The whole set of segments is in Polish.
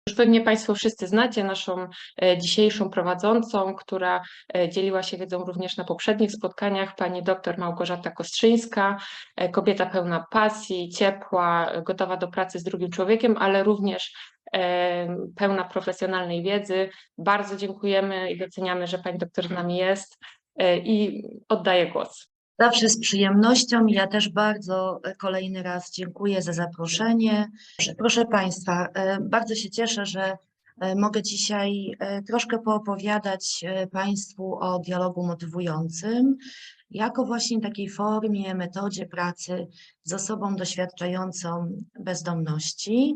Już pewnie Państwo wszyscy znacie naszą dzisiejszą prowadzącą, która dzieliła się wiedzą również na poprzednich spotkaniach, pani dr Małgorzata Kostrzyńska, kobieta pełna pasji, ciepła, gotowa do pracy z drugim człowiekiem, ale również pełna profesjonalnej wiedzy. Bardzo dziękujemy i doceniamy, że pani doktor z nami jest i oddaję głos. Zawsze z przyjemnością. Ja też bardzo kolejny raz dziękuję za zaproszenie. Proszę Państwa, bardzo się cieszę, że mogę dzisiaj troszkę poopowiadać Państwu o dialogu motywującym, jako właśnie takiej formie, metodzie pracy z osobą doświadczającą bezdomności.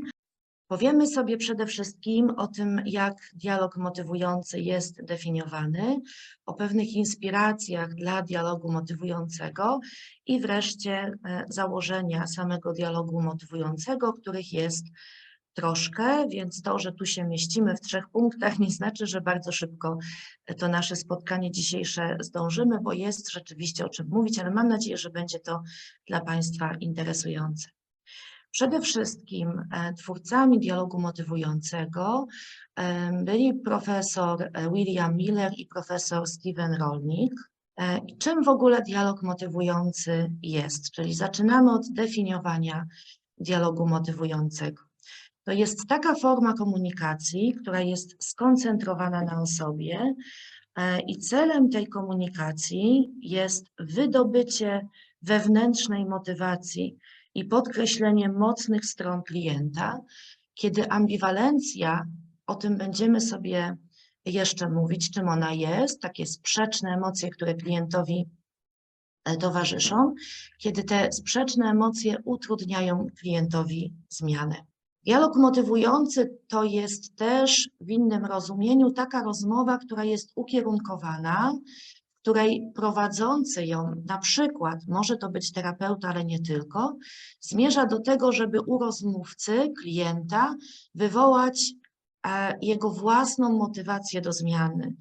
Powiemy sobie przede wszystkim o tym, jak dialog motywujący jest definiowany, o pewnych inspiracjach dla dialogu motywującego i wreszcie założenia samego dialogu motywującego, których jest troszkę, więc to, że tu się mieścimy w 3 punktach, nie znaczy, że bardzo szybko to nasze spotkanie dzisiejsze zdążymy, bo jest rzeczywiście o czym mówić, ale mam nadzieję, że będzie to dla Państwa interesujące. Przede wszystkim twórcami dialogu motywującego byli profesor William Miller i profesor Steven Rollnick. Czym w ogóle dialog motywujący jest? Czyli zaczynamy od definiowania dialogu motywującego. To jest taka forma komunikacji, która jest skoncentrowana na osobie i celem tej komunikacji jest wydobycie wewnętrznej motywacji i podkreślenie mocnych stron klienta, kiedy ambiwalencja, o tym będziemy sobie jeszcze mówić, czym ona jest, takie sprzeczne emocje, które klientowi towarzyszą, kiedy te sprzeczne emocje utrudniają klientowi zmianę. Dialog motywujący to jest też w innym rozumieniu taka rozmowa, która jest ukierunkowana, w której prowadzący ją, na przykład, może to być terapeuta, ale nie tylko, zmierza do tego, żeby u rozmówcy, klienta, wywołać jego własną motywację do zmiany.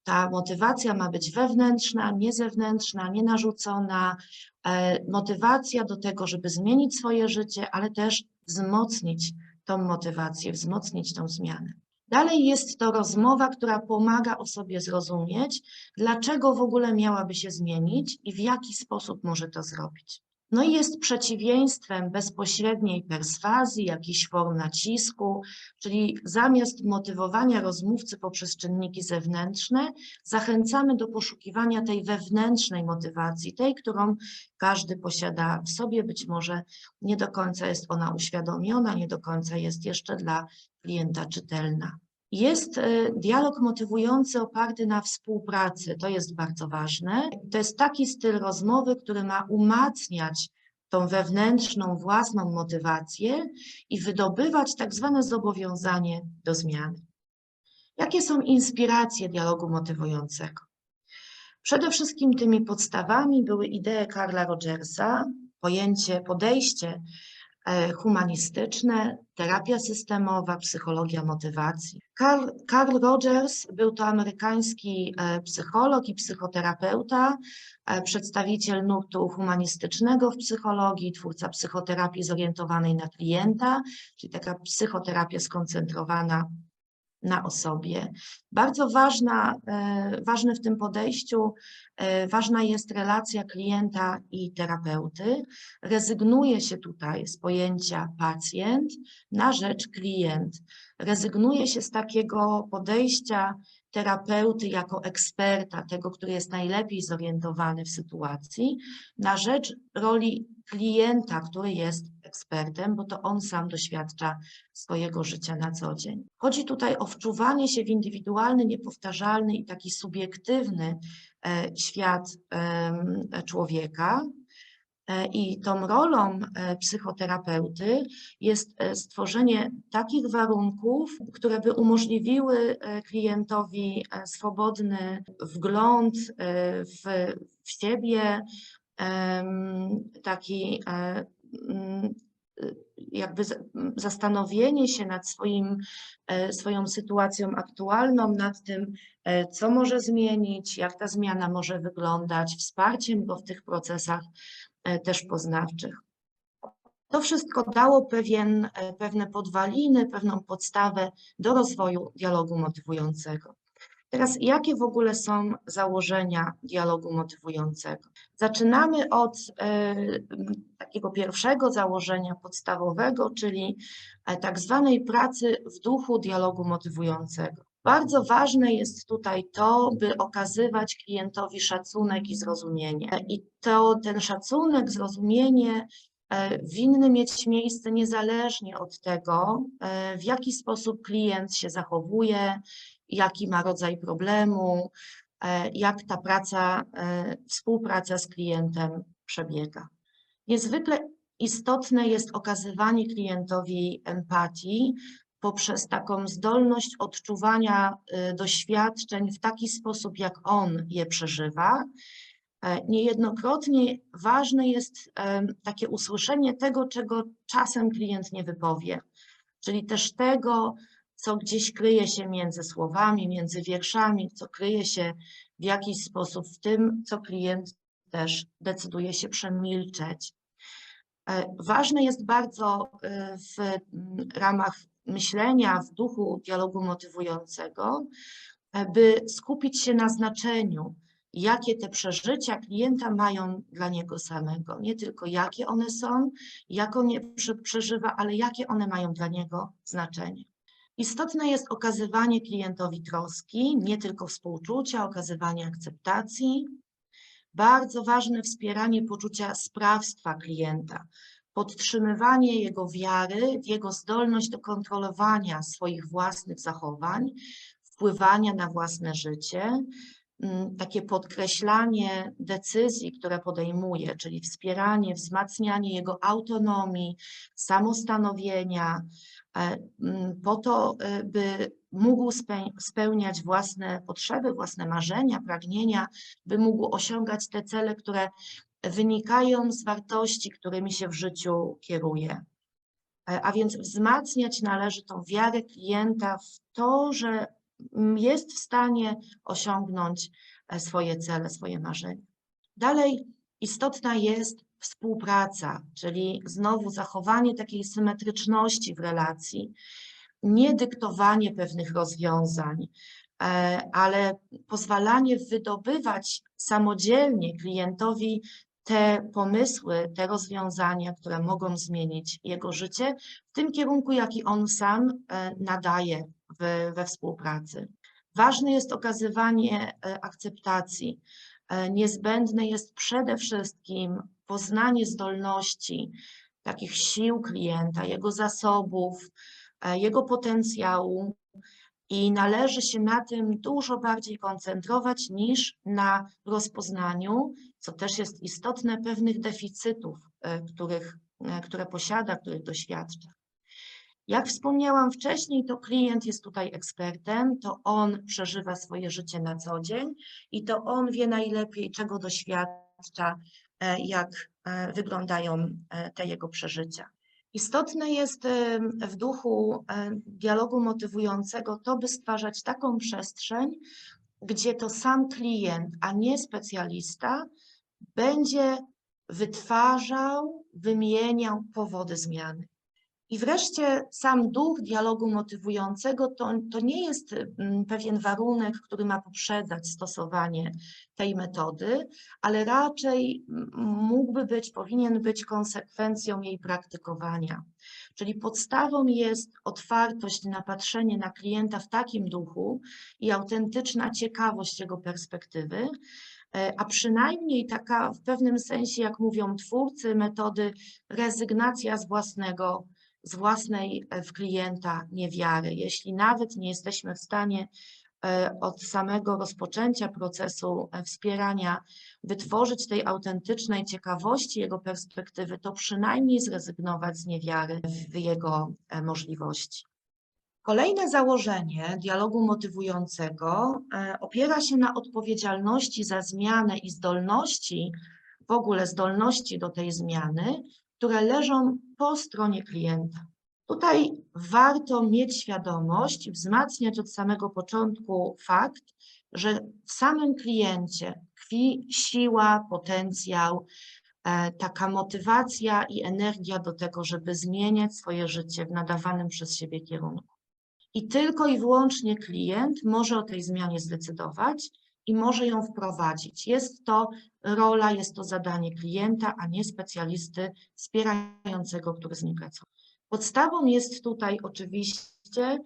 Ta motywacja ma być wewnętrzna, nie zewnętrzna, nie narzucona. Motywacja do tego, żeby zmienić swoje życie, ale też wzmocnić tą motywację, wzmocnić tą zmianę. Dalej jest to rozmowa, która pomaga osobie zrozumieć, dlaczego w ogóle miałaby się zmienić i w jaki sposób może to zrobić. No i jest przeciwieństwem bezpośredniej perswazji, jakichś form nacisku, czyli zamiast motywowania rozmówcy poprzez czynniki zewnętrzne, zachęcamy do poszukiwania tej wewnętrznej motywacji, tej, którą każdy posiada w sobie, być może nie do końca jest ona uświadomiona, nie do końca jest jeszcze dla klienta czytelna. Jest dialog motywujący oparty na współpracy, to jest bardzo ważne. To jest taki styl rozmowy, który ma umacniać tą wewnętrzną, własną motywację i wydobywać tak zwane zobowiązanie do zmiany. Jakie są inspiracje dialogu motywującego? Przede wszystkim tymi podstawami były idee Carla Rogersa, podejście humanistyczne, terapia systemowa, psychologia motywacji. Carl Rogers był to amerykański psycholog i psychoterapeuta, przedstawiciel nurtu humanistycznego w psychologii, twórca psychoterapii zorientowanej na klienta, czyli taka psychoterapia skoncentrowana na osobie. Bardzo ważny w tym podejściu, ważna jest relacja klienta i terapeuty. Rezygnuje się tutaj z pojęcia pacjent na rzecz klient. Rezygnuje się z takiego podejścia terapeuty jako eksperta, tego, który jest najlepiej zorientowany w sytuacji, na rzecz roli klienta, który jest ekspertem, bo to on sam doświadcza swojego życia na co dzień. Chodzi tutaj o wczuwanie się w indywidualny, niepowtarzalny i taki subiektywny świat człowieka. I tą rolą psychoterapeuty jest stworzenie takich warunków, które by umożliwiły klientowi swobodny wgląd w siebie, taki jakby zastanowienie się nad swoją sytuacją aktualną, nad tym, co może zmienić, jak ta zmiana może wyglądać, wsparciem go w tych procesach też poznawczych. To wszystko dało pewne podwaliny, pewną podstawę do rozwoju dialogu motywującego. Teraz, jakie w ogóle są założenia dialogu motywującego? Zaczynamy od takiego pierwszego założenia podstawowego, czyli tak zwanej pracy w duchu dialogu motywującego. Bardzo ważne jest tutaj to, by okazywać klientowi szacunek i zrozumienie. I ten szacunek, zrozumienie winny mieć miejsce niezależnie od tego, w jaki sposób klient się zachowuje, jaki ma rodzaj problemu, jak ta współpraca z klientem przebiega. Niezwykle istotne jest okazywanie klientowi empatii poprzez taką zdolność odczuwania doświadczeń w taki sposób, jak on je przeżywa. Niejednokrotnie ważne jest takie usłyszenie tego, czego czasem klient nie wypowie, czyli też tego, co gdzieś kryje się między słowami, między wierszami, co kryje się w jakiś sposób w tym, co klient też decyduje się przemilczeć. Ważne jest bardzo w ramach myślenia w duchu dialogu motywującego, by skupić się na znaczeniu, jakie te przeżycia klienta mają dla niego samego. Nie tylko jakie one są, jak on je przeżywa, ale jakie one mają dla niego znaczenie. Istotne jest okazywanie klientowi troski, nie tylko współczucia, okazywanie akceptacji. Bardzo ważne wspieranie poczucia sprawstwa klienta, podtrzymywanie jego wiary w jego zdolność do kontrolowania swoich własnych zachowań, wpływania na własne życie, takie podkreślanie decyzji, które podejmuje, czyli wspieranie, wzmacnianie jego autonomii, samostanowienia, po to, by mógł spełniać własne potrzeby, własne marzenia, pragnienia, by mógł osiągać te cele, które wynikają z wartości, którymi się w życiu kieruje. A więc wzmacniać należy tą wiarę klienta w to, że jest w stanie osiągnąć swoje cele, swoje marzenia. Dalej istotna jest współpraca, czyli znowu zachowanie takiej symetryczności w relacji, nie dyktowanie pewnych rozwiązań, ale pozwalanie wydobywać samodzielnie klientowi te pomysły, te rozwiązania, które mogą zmienić jego życie w tym kierunku, jaki on sam nadaje we współpracy. Ważne jest okazywanie akceptacji. Niezbędne jest przede wszystkim poznanie zdolności, takich sił klienta, jego zasobów, jego potencjału i należy się na tym dużo bardziej koncentrować niż na rozpoznaniu, co też jest istotne, pewnych deficytów, które posiada, których doświadcza. Jak wspomniałam wcześniej, to klient jest tutaj ekspertem, to on przeżywa swoje życie na co dzień i to on wie najlepiej, czego doświadcza, jak wyglądają te jego przeżycia. Istotne jest w duchu dialogu motywującego to, by stwarzać taką przestrzeń, gdzie to sam klient, a nie specjalista, będzie wytwarzał, wymieniał powody zmiany. I wreszcie sam duch dialogu motywującego to nie jest pewien warunek, który ma poprzedzać stosowanie tej metody, ale raczej powinien być konsekwencją jej praktykowania. Czyli podstawą jest otwartość na patrzenie na klienta w takim duchu i autentyczna ciekawość jego perspektywy, a przynajmniej taka w pewnym sensie, jak mówią twórcy metody, rezygnacja z własnej w klienta niewiary. Jeśli nawet nie jesteśmy w stanie od samego rozpoczęcia procesu wspierania wytworzyć tej autentycznej ciekawości jego perspektywy, to przynajmniej zrezygnować z niewiary w jego możliwości. Kolejne założenie dialogu motywującego opiera się na odpowiedzialności za zmianę i zdolności, w ogóle zdolności do tej zmiany, które leżą po stronie klienta. Tutaj warto mieć świadomość i wzmacniać od samego początku fakt, że w samym kliencie tkwi siła, potencjał, taka motywacja i energia do tego, żeby zmieniać swoje życie w nadawanym przez siebie kierunku. I tylko i wyłącznie klient może o tej zmianie zdecydować i może ją wprowadzić. Jest to rola, jest to zadanie klienta, a nie specjalisty wspierającego, który z nim pracuje. Podstawą jest tutaj oczywiście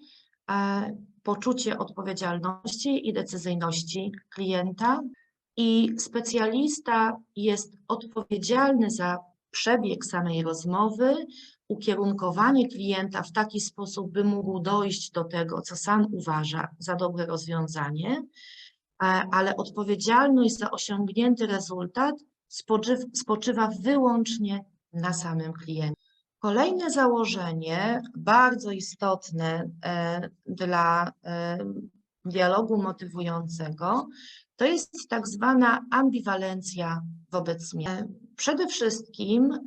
poczucie odpowiedzialności i decyzyjności klienta i specjalista jest odpowiedzialny za przebieg samej rozmowy, ukierunkowanie klienta w taki sposób, by mógł dojść do tego, co sam uważa za dobre rozwiązanie, ale odpowiedzialność za osiągnięty rezultat spoczywa wyłącznie na samym kliencie. Kolejne założenie, bardzo istotne dla dialogu motywującego, to jest tak zwana ambiwalencja wobec zmian. Przede wszystkim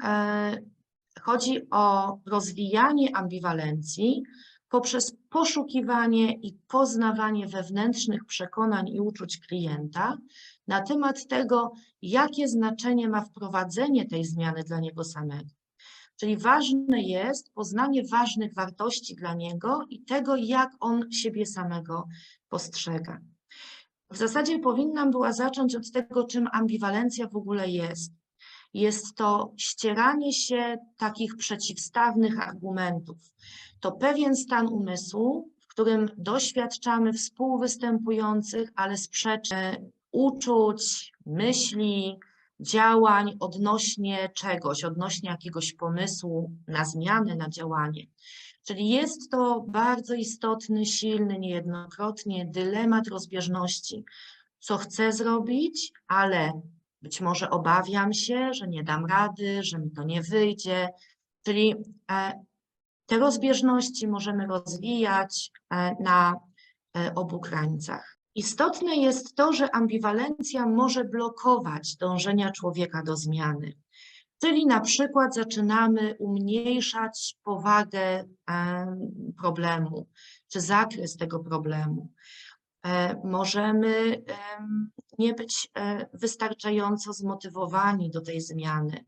chodzi o rozwijanie ambiwalencji poprzez poszukiwanie i poznawanie wewnętrznych przekonań i uczuć klienta na temat tego, jakie znaczenie ma wprowadzenie tej zmiany dla niego samego. Czyli ważne jest poznanie ważnych wartości dla niego i tego, jak on siebie samego postrzega. W zasadzie powinnam była zacząć od tego, czym ambiwalencja w ogóle jest. Jest to ścieranie się takich przeciwstawnych argumentów. To pewien stan umysłu, w którym doświadczamy współwystępujących, ale sprzecznych uczuć, myśli, działań odnośnie czegoś, odnośnie jakiegoś pomysłu na zmianę, na działanie. Czyli jest to bardzo istotny, silny, niejednokrotnie dylemat rozbieżności. Co chcę zrobić, ale być może obawiam się, że nie dam rady, że mi to nie wyjdzie. Czyli te rozbieżności możemy rozwijać na obu krańcach. Istotne jest to, że ambiwalencja może blokować dążenia człowieka do zmiany. Czyli na przykład zaczynamy umniejszać powagę problemu, czy zakres tego problemu. Możemy nie być wystarczająco zmotywowani do tej zmiany.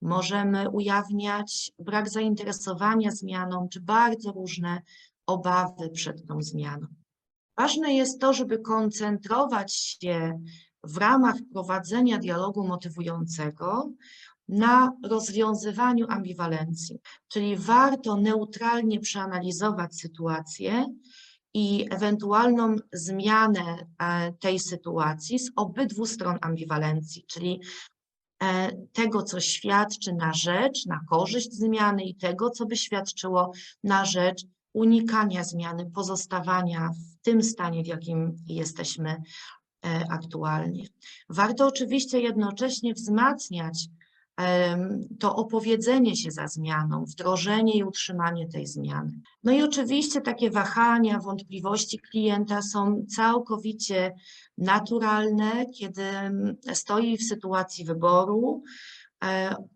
Możemy ujawniać brak zainteresowania zmianą, czy bardzo różne obawy przed tą zmianą. Ważne jest to, żeby koncentrować się w ramach prowadzenia dialogu motywującego na rozwiązywaniu ambiwalencji, czyli warto neutralnie przeanalizować sytuację i ewentualną zmianę tej sytuacji z obydwu stron ambiwalencji, czyli tego, co świadczy na rzecz, na korzyść zmiany i tego, co by świadczyło na rzecz unikania zmiany, pozostawania w tym stanie, w jakim jesteśmy aktualnie. Warto oczywiście jednocześnie wzmacniać to opowiedzenie się za zmianą, wdrożenie i utrzymanie tej zmiany. No i oczywiście takie wahania, wątpliwości klienta są całkowicie naturalne, kiedy stoi w sytuacji wyboru.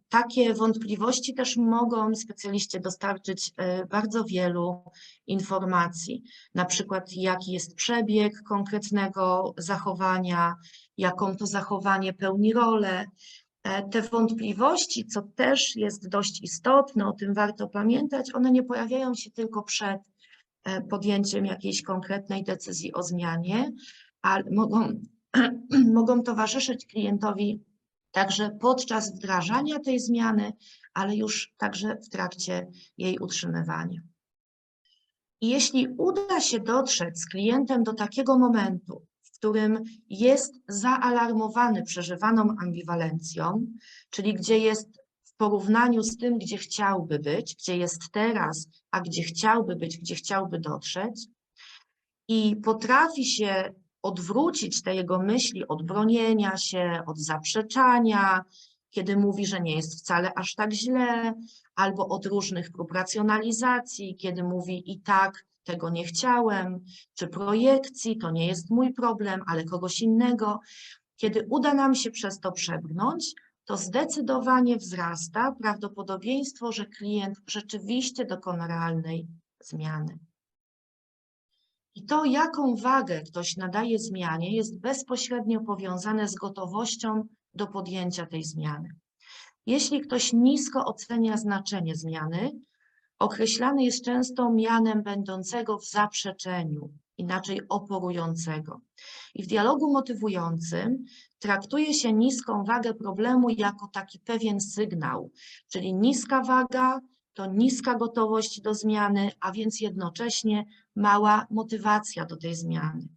Takie wątpliwości też mogą specjaliście dostarczyć bardzo wielu informacji, na przykład jaki jest przebieg konkretnego zachowania, jaką to zachowanie pełni rolę. Te wątpliwości, co też jest dość istotne, o tym warto pamiętać, one nie pojawiają się tylko przed podjęciem jakiejś konkretnej decyzji o zmianie, ale mogą towarzyszyć klientowi także podczas wdrażania tej zmiany, ale już także w trakcie jej utrzymywania. I jeśli uda się dotrzeć z klientem do takiego momentu, w którym jest zaalarmowany przeżywaną ambiwalencją, czyli gdzie jest w porównaniu z tym, gdzie chciałby być, gdzie jest teraz, a gdzie chciałby być, gdzie chciałby dotrzeć, i potrafi się odwrócić te jego myśli od bronienia się, od zaprzeczania, kiedy mówi, że nie jest wcale aż tak źle, albo od różnych prób racjonalizacji, kiedy mówi i tak tego nie chciałem, czy projekcji, to nie jest mój problem, ale kogoś innego. Kiedy uda nam się przez to przebrnąć, to zdecydowanie wzrasta prawdopodobieństwo, że klient rzeczywiście dokona realnej zmiany. I to, jaką wagę ktoś nadaje zmianie, jest bezpośrednio powiązane z gotowością do podjęcia tej zmiany. Jeśli ktoś nisko ocenia znaczenie zmiany, określany jest często mianem będącego w zaprzeczeniu, inaczej oporującego. I w dialogu motywującym traktuje się niską wagę problemu jako taki pewien sygnał, czyli niska waga to niska gotowość do zmiany, a więc jednocześnie mała motywacja do tej zmiany.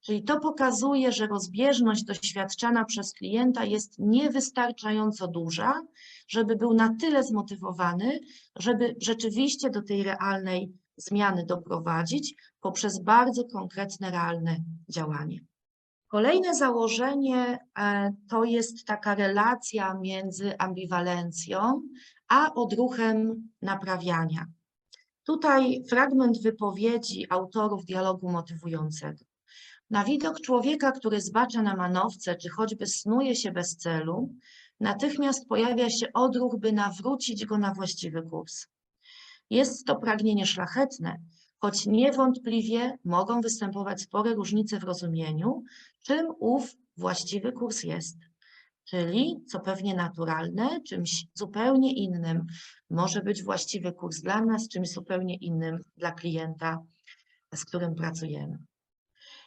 Czyli to pokazuje, że rozbieżność doświadczana przez klienta jest niewystarczająco duża, żeby był na tyle zmotywowany, żeby rzeczywiście do tej realnej zmiany doprowadzić poprzez bardzo konkretne, realne działanie. Kolejne założenie to jest taka relacja między ambiwalencją a odruchem naprawiania. Tutaj fragment wypowiedzi autorów dialogu motywującego. Na widok człowieka, który zbacza na manowce, czy choćby snuje się bez celu, natychmiast pojawia się odruch, by nawrócić go na właściwy kurs. Jest to pragnienie szlachetne, choć niewątpliwie mogą występować spore różnice w rozumieniu, czym ów właściwy kurs jest. Czyli, co pewnie naturalne, czymś zupełnie innym może być właściwy kurs dla nas, czymś zupełnie innym dla klienta, z którym pracujemy.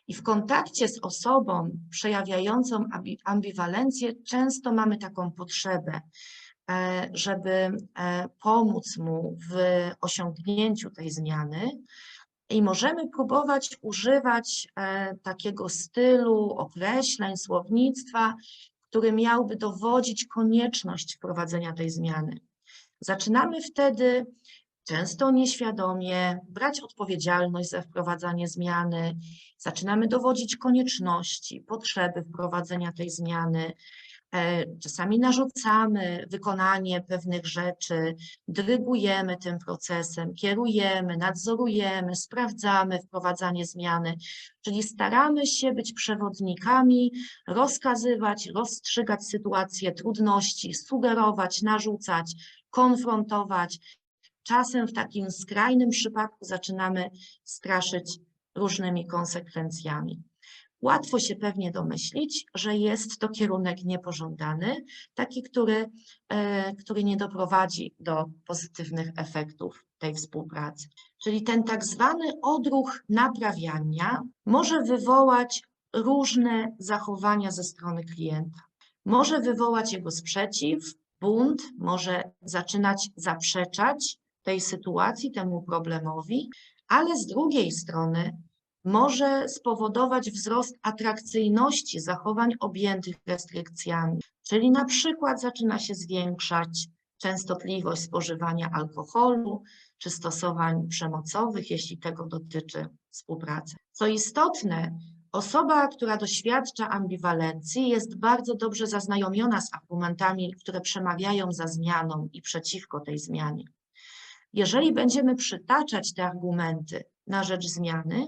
I w kontakcie z osobą przejawiającą ambiwalencję często mamy taką potrzebę, żeby pomóc mu w osiągnięciu tej zmiany i możemy próbować używać takiego stylu, określeń, słownictwa, który miałby dowodzić konieczność wprowadzenia tej zmiany. Zaczynamy wtedy często nieświadomie brać odpowiedzialność za wprowadzanie zmiany, zaczynamy dowodzić konieczności, potrzeby wprowadzenia tej zmiany, czasami narzucamy wykonanie pewnych rzeczy, dyrygujemy tym procesem, kierujemy, nadzorujemy, sprawdzamy wprowadzanie zmiany, czyli staramy się być przewodnikami, rozkazywać, rozstrzygać sytuacje trudności, sugerować, narzucać, konfrontować. Czasem w takim skrajnym przypadku zaczynamy straszyć różnymi konsekwencjami. Łatwo się pewnie domyślić, że jest to kierunek niepożądany, taki, który nie doprowadzi do pozytywnych efektów tej współpracy. Czyli ten tak zwany odruch naprawiania może wywołać różne zachowania ze strony klienta. Może wywołać jego sprzeciw, bunt, może zaczynać zaprzeczać tej sytuacji, temu problemowi, ale z drugiej strony może spowodować wzrost atrakcyjności zachowań objętych restrykcjami, czyli na przykład zaczyna się zwiększać częstotliwość spożywania alkoholu czy stosowań przemocowych, jeśli tego dotyczy współpraca. Co istotne, osoba, która doświadcza ambiwalencji, jest bardzo dobrze zaznajomiona z argumentami, które przemawiają za zmianą i przeciwko tej zmianie. Jeżeli będziemy przytaczać te argumenty na rzecz zmiany,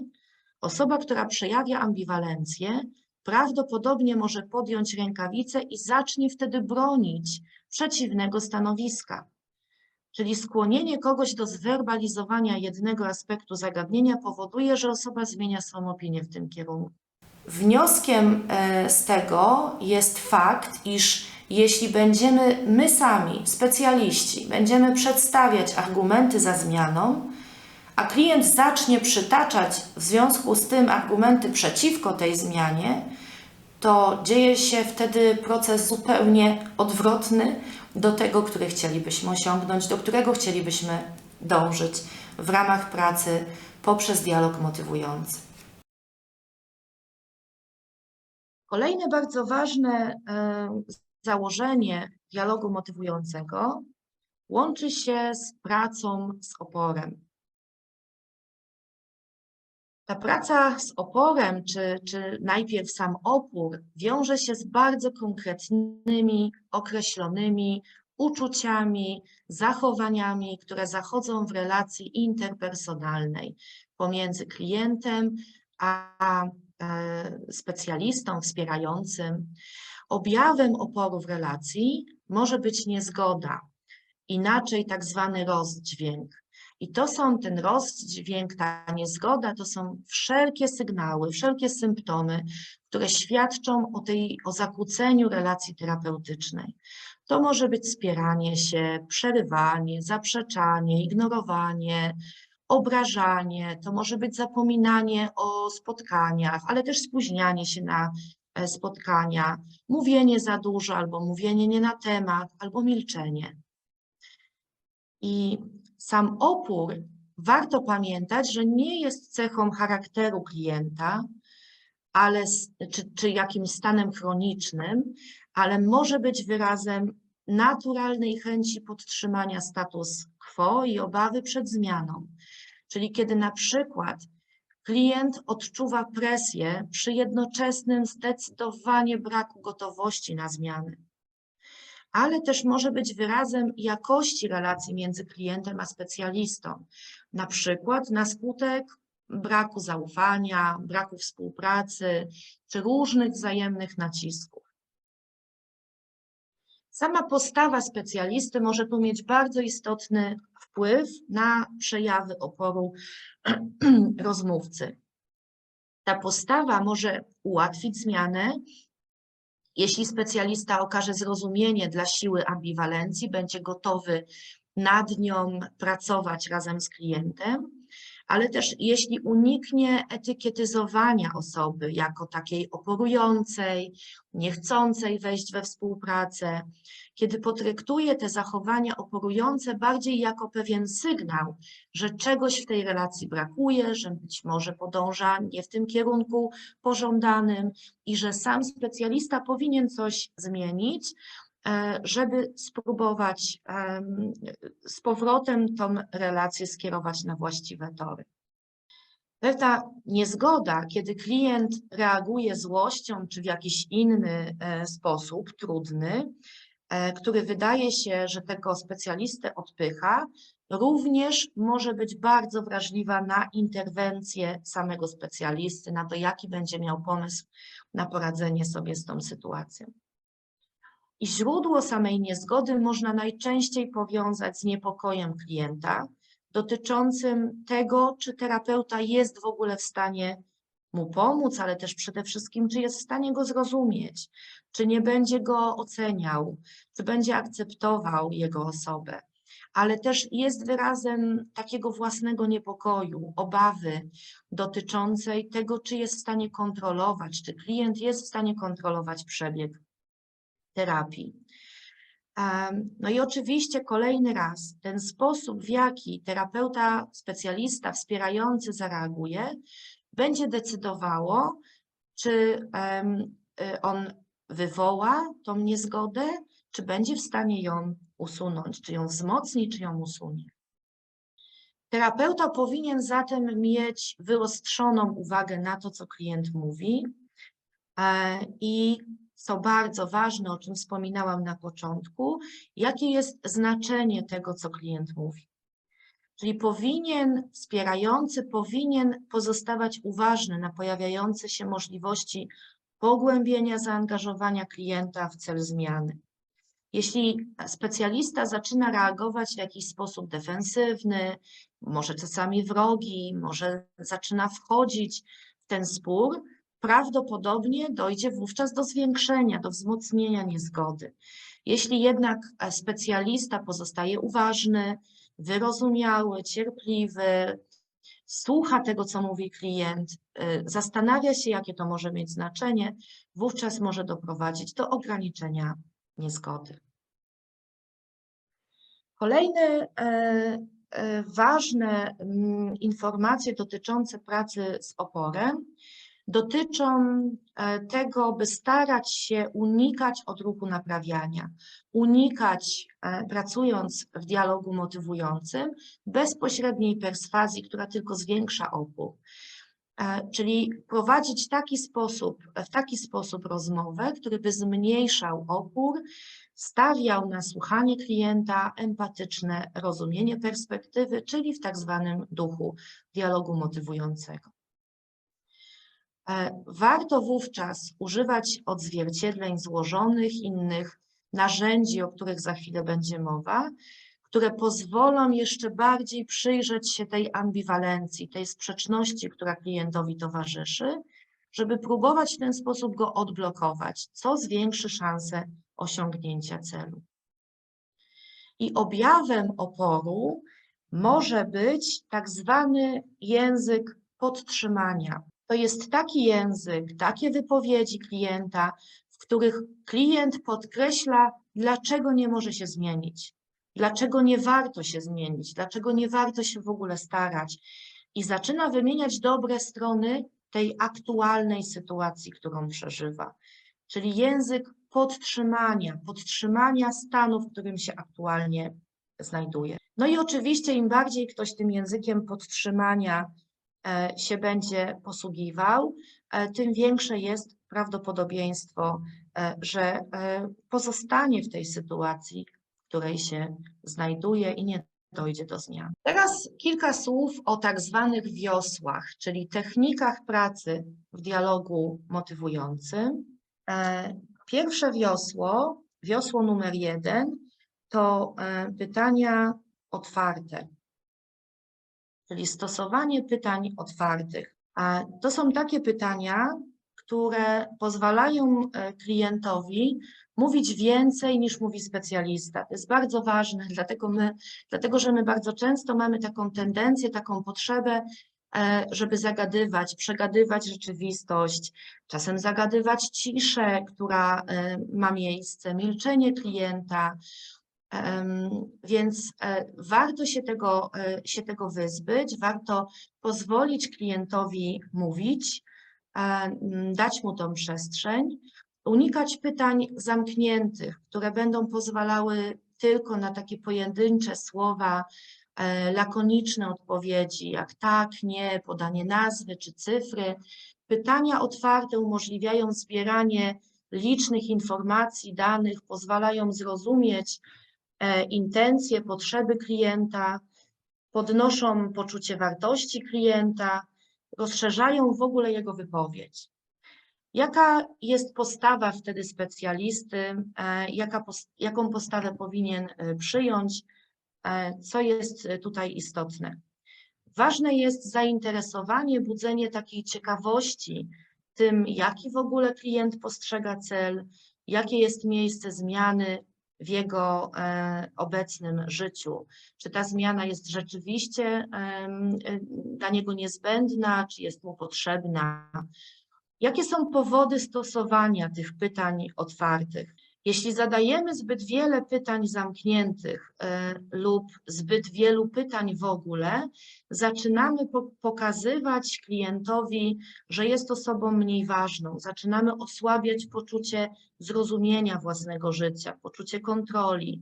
osoba, która przejawia ambiwalencję, prawdopodobnie może podjąć rękawice i zacznie wtedy bronić przeciwnego stanowiska. Czyli skłonienie kogoś do zwerbalizowania jednego aspektu zagadnienia powoduje, że osoba zmienia swoją opinię w tym kierunku. Wnioskiem z tego jest fakt, iż jeśli będziemy my sami, specjaliści, będziemy przedstawiać argumenty za zmianą, a klient zacznie przytaczać w związku z tym argumenty przeciwko tej zmianie, to dzieje się wtedy proces zupełnie odwrotny do tego, który chcielibyśmy osiągnąć, do którego chcielibyśmy dążyć w ramach pracy poprzez dialog motywujący. Kolejne bardzo ważne założenie dialogu motywującego łączy się z pracą z oporem. Ta praca z oporem, czy najpierw sam opór, wiąże się z bardzo konkretnymi, określonymi uczuciami, zachowaniami, które zachodzą w relacji interpersonalnej pomiędzy klientem a specjalistą wspierającym. Objawem oporu w relacji może być niezgoda, inaczej tak zwany rozdźwięk. I to są ten rozdźwięk, ta niezgoda, to są wszelkie sygnały, wszelkie symptomy, które świadczą o zakłóceniu relacji terapeutycznej. To może być spieranie się, przerywanie, zaprzeczanie, ignorowanie, obrażanie, to może być zapominanie o spotkaniach, ale też spóźnianie się na spotkania, mówienie za dużo albo mówienie nie na temat, albo milczenie. I sam opór, warto pamiętać, że nie jest cechą charakteru klienta, czy jakimś stanem chronicznym, ale może być wyrazem naturalnej chęci podtrzymania status quo i obawy przed zmianą. Czyli kiedy na przykład klient odczuwa presję przy jednoczesnym zdecydowanie braku gotowości na zmiany, ale też może być wyrazem jakości relacji między klientem a specjalistą, na przykład na skutek braku zaufania, braku współpracy czy różnych wzajemnych nacisków. Sama postawa specjalisty może tu mieć bardzo istotny wpływ na przejawy oporu rozmówcy. Ta postawa może ułatwić zmianę, jeśli specjalista okaże zrozumienie dla siły ambiwalencji, będzie gotowy nad nią pracować razem z klientem, ale też jeśli uniknie etykietyzowania osoby jako takiej oporującej, niechcącej wejść we współpracę, kiedy potraktuje te zachowania oporujące bardziej jako pewien sygnał, że czegoś w tej relacji brakuje, że być może podąża nie w tym kierunku pożądanym i że sam specjalista powinien coś zmienić, żeby spróbować z powrotem tą relację skierować na właściwe tory. Pewna niezgoda, kiedy klient reaguje złością czy w jakiś inny sposób trudny, który wydaje się, że tego specjalistę odpycha, również może być bardzo wrażliwa na interwencję samego specjalisty, na to, jaki będzie miał pomysł na poradzenie sobie z tą sytuacją. I źródło samej niezgody można najczęściej powiązać z niepokojem klienta dotyczącym tego, czy terapeuta jest w ogóle w stanie mu pomóc, ale też przede wszystkim, czy jest w stanie go zrozumieć, czy nie będzie go oceniał, czy będzie akceptował jego osobę, ale też jest wyrazem takiego własnego niepokoju, obawy dotyczącej tego, czy jest w stanie kontrolować, czy klient jest w stanie kontrolować przebieg terapii. No i oczywiście kolejny raz, ten sposób, w jaki terapeuta, specjalista wspierający zareaguje, będzie decydowało, czy on wywoła tą niezgodę, czy będzie w stanie ją usunąć, czy ją wzmocni, czy ją usunie. Terapeuta powinien zatem mieć wyostrzoną uwagę na to, co klient mówi i co bardzo ważne, o czym wspominałam na początku, jakie jest znaczenie tego, co klient mówi. Czyli wspierający powinien pozostawać uważny na pojawiające się możliwości pogłębienia zaangażowania klienta w cel zmiany. Jeśli specjalista zaczyna reagować w jakiś sposób defensywny, może czasami wrogi, może zaczyna wchodzić w ten spór, prawdopodobnie dojdzie wówczas do zwiększenia, do wzmocnienia niezgody. Jeśli jednak specjalista pozostaje uważny, wyrozumiały, cierpliwy, słucha tego, co mówi klient, zastanawia się, jakie to może mieć znaczenie, wówczas może doprowadzić do ograniczenia niezgody. Kolejne ważne informacje dotyczące pracy z oporem dotyczą tego, by starać się unikać odruchu naprawiania, unikać, pracując w dialogu motywującym, bezpośredniej perswazji, która tylko zwiększa opór. Czyli prowadzić w taki sposób rozmowę, który by zmniejszał opór, stawiał na słuchanie klienta, empatyczne rozumienie perspektywy, czyli w tak zwanym duchu dialogu motywującego. Warto wówczas używać odzwierciedleń złożonych, innych narzędzi, o których za chwilę będzie mowa, które pozwolą jeszcze bardziej przyjrzeć się tej ambiwalencji, tej sprzeczności, która klientowi towarzyszy, żeby próbować w ten sposób go odblokować, co zwiększy szanse osiągnięcia celu. I objawem oporu może być tak zwany język podtrzymania. To jest taki język, takie wypowiedzi klienta, w których klient podkreśla, dlaczego nie może się zmienić, dlaczego nie warto się zmienić, dlaczego nie warto się w ogóle starać i zaczyna wymieniać dobre strony tej aktualnej sytuacji, którą przeżywa. Czyli język podtrzymania stanu, w którym się aktualnie znajduje. No i oczywiście im bardziej ktoś tym językiem podtrzymania się będzie posługiwał, tym większe jest prawdopodobieństwo, że pozostanie w tej sytuacji, w której się znajduje i nie dojdzie do zmian. Teraz kilka słów o tak zwanych wiosłach, czyli technikach pracy w dialogu motywującym. Pierwsze wiosło numer 1, to pytania otwarte, czyli stosowanie pytań otwartych. To są takie pytania, które pozwalają klientowi mówić więcej niż mówi specjalista. To jest bardzo ważne, dlatego że my bardzo często mamy taką tendencję, taką potrzebę, żeby zagadywać, przegadywać rzeczywistość, czasem zagadywać ciszę, która ma miejsce, milczenie klienta. Więc warto się tego wyzbyć, warto pozwolić klientowi mówić, dać mu tą przestrzeń, unikać pytań zamkniętych, które będą pozwalały tylko na takie pojedyncze słowa, lakoniczne odpowiedzi, jak tak, nie, podanie nazwy czy cyfry. Pytania otwarte umożliwiają zbieranie licznych informacji, danych, pozwalają zrozumieć intencje, potrzeby klienta, podnoszą poczucie wartości klienta, rozszerzają w ogóle jego wypowiedź. Jaka jest postawa wtedy specjalisty, jaką postawę powinien przyjąć, co jest tutaj istotne? Ważne jest zainteresowanie, budzenie takiej ciekawości tym, jaki w ogóle klient postrzega cel, jakie jest miejsce zmiany w jego obecnym życiu. Czy ta zmiana jest rzeczywiście dla niego niezbędna, czy jest mu potrzebna? Jakie są powody stosowania tych pytań otwartych? Jeśli zadajemy zbyt wiele pytań zamkniętych lub zbyt wielu pytań w ogóle, zaczynamy pokazywać klientowi, że jest osobą mniej ważną. Zaczynamy osłabiać poczucie zrozumienia własnego życia, poczucie kontroli.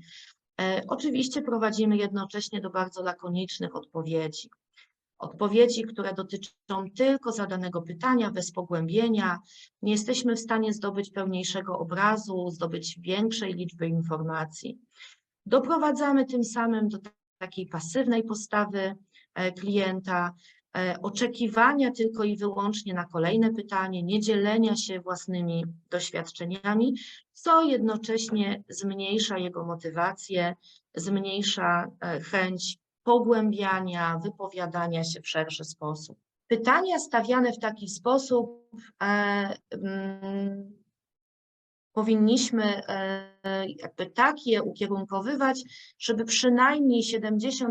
Oczywiście prowadzimy jednocześnie do bardzo lakonicznych odpowiedzi. Odpowiedzi, które dotyczą tylko zadanego pytania, bez pogłębienia. Nie jesteśmy w stanie zdobyć pełniejszego obrazu, zdobyć większej liczby informacji. Doprowadzamy tym samym do takiej pasywnej postawy klienta, oczekiwania tylko i wyłącznie na kolejne pytanie, nie dzielenia się własnymi doświadczeniami, co jednocześnie zmniejsza jego motywację, zmniejsza chęć pogłębiania, wypowiadania się w szerszy sposób. Pytania stawiane w taki sposób powinniśmy jakby tak je ukierunkowywać, żeby przynajmniej 70%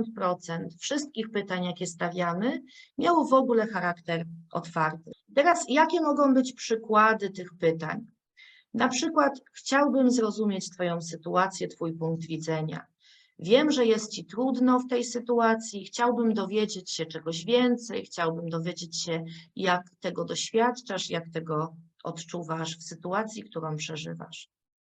wszystkich pytań, jakie stawiamy, miało w ogóle charakter otwarty. Teraz jakie mogą być przykłady tych pytań? Na przykład chciałbym zrozumieć Twoją sytuację, Twój punkt widzenia. Wiem, że jest Ci trudno w tej sytuacji, chciałbym dowiedzieć się czegoś więcej, chciałbym dowiedzieć się, jak tego doświadczasz, jak tego odczuwasz w sytuacji, którą przeżywasz.